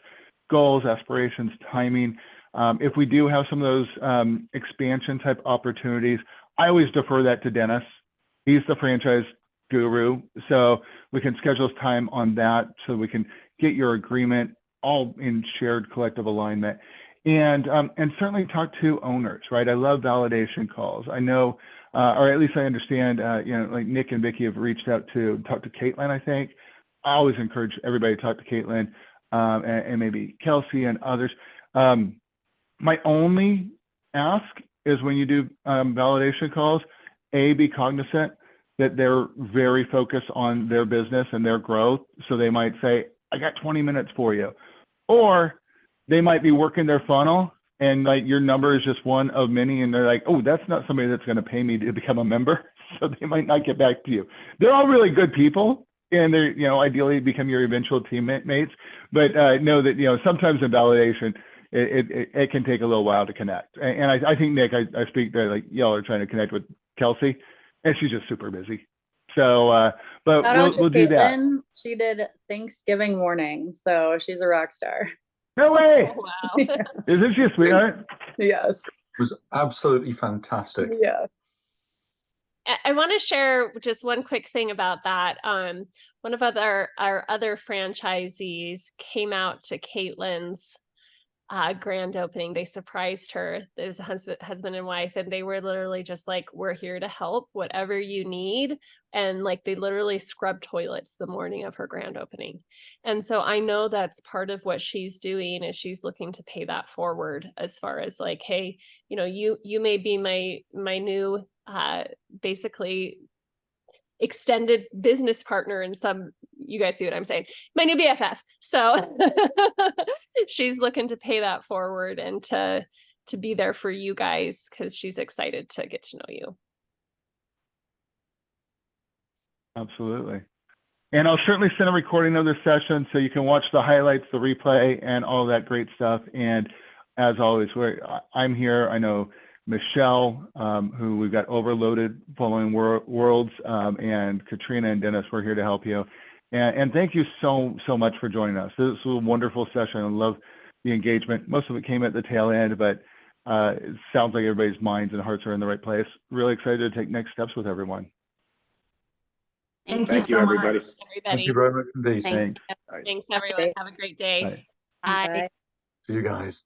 S1: goals, aspirations, timing. If we do have some of those expansion type opportunities, I always defer that to Dennis. He's the franchise guru. So we can schedule time on that so we can get your agreement all in shared collective alignment. And certainly talk to owners, right? I love validation calls. I know, or at least I understand, like Nick and Vicky have reached out to talk to Caitlin, I think. I always encourage everybody to talk to Caitlin and maybe Kelsey and others. My only ask is when you do validation calls, be cognizant that they're very focused on their business and their growth. So they might say, I got 20 minutes for you. Or they might be working their funnel and like your number is just one of many. And they're like, oh, that's not somebody that's going to pay me to become a member. So they might not get back to you. They're all really good people. And they're, ideally become your eventual teammates. But know that, sometimes in validation, it can take a little while to connect. And I think, Nick, I speak to, like, y'all are trying to connect with Kelsey, and she's just super busy. So, but we'll do that.
S8: She did Thanksgiving morning, so she's a rock star.
S1: No way.
S2: Oh, wow.
S1: Isn't she a sweetheart?
S8: Yes.
S4: It was absolutely fantastic.
S8: Yeah.
S2: I want to share just one quick thing about that. One of our other franchisees came out to Caitlin's grand opening. They surprised her. There's a husband and wife, and they were literally just like, we're here to help, whatever you need. And like, they literally scrubbed toilets the morning of her grand opening. And so I know that's part of what she's doing, is she's looking to pay that forward, as far as like, hey, you may be my new basically extended business partner in some, you guys see what I'm saying, my new BFF. So she's looking to pay that forward and to be there for you guys, because she's excited to get to know you.
S1: Absolutely. And I'll certainly send a recording of this session so you can watch the highlights, the replay, and all that great stuff. And as always, I'm here. I know Michelle, who we've got overloaded following worlds, and Katrina and Dennis, we're here to help you. And thank you so much for joining us. This was a wonderful session. I love the engagement. Most of it came at the tail end, but it sounds like everybody's minds and hearts are in the right place. Really excited to take next steps with everyone.
S3: Thank you, so everybody.
S2: Much,
S4: Thank you very much indeed.
S1: Thanks.
S2: Thanks, everyone. Have a great day.
S1: Bye.
S2: Bye.
S8: Bye.
S4: See you guys.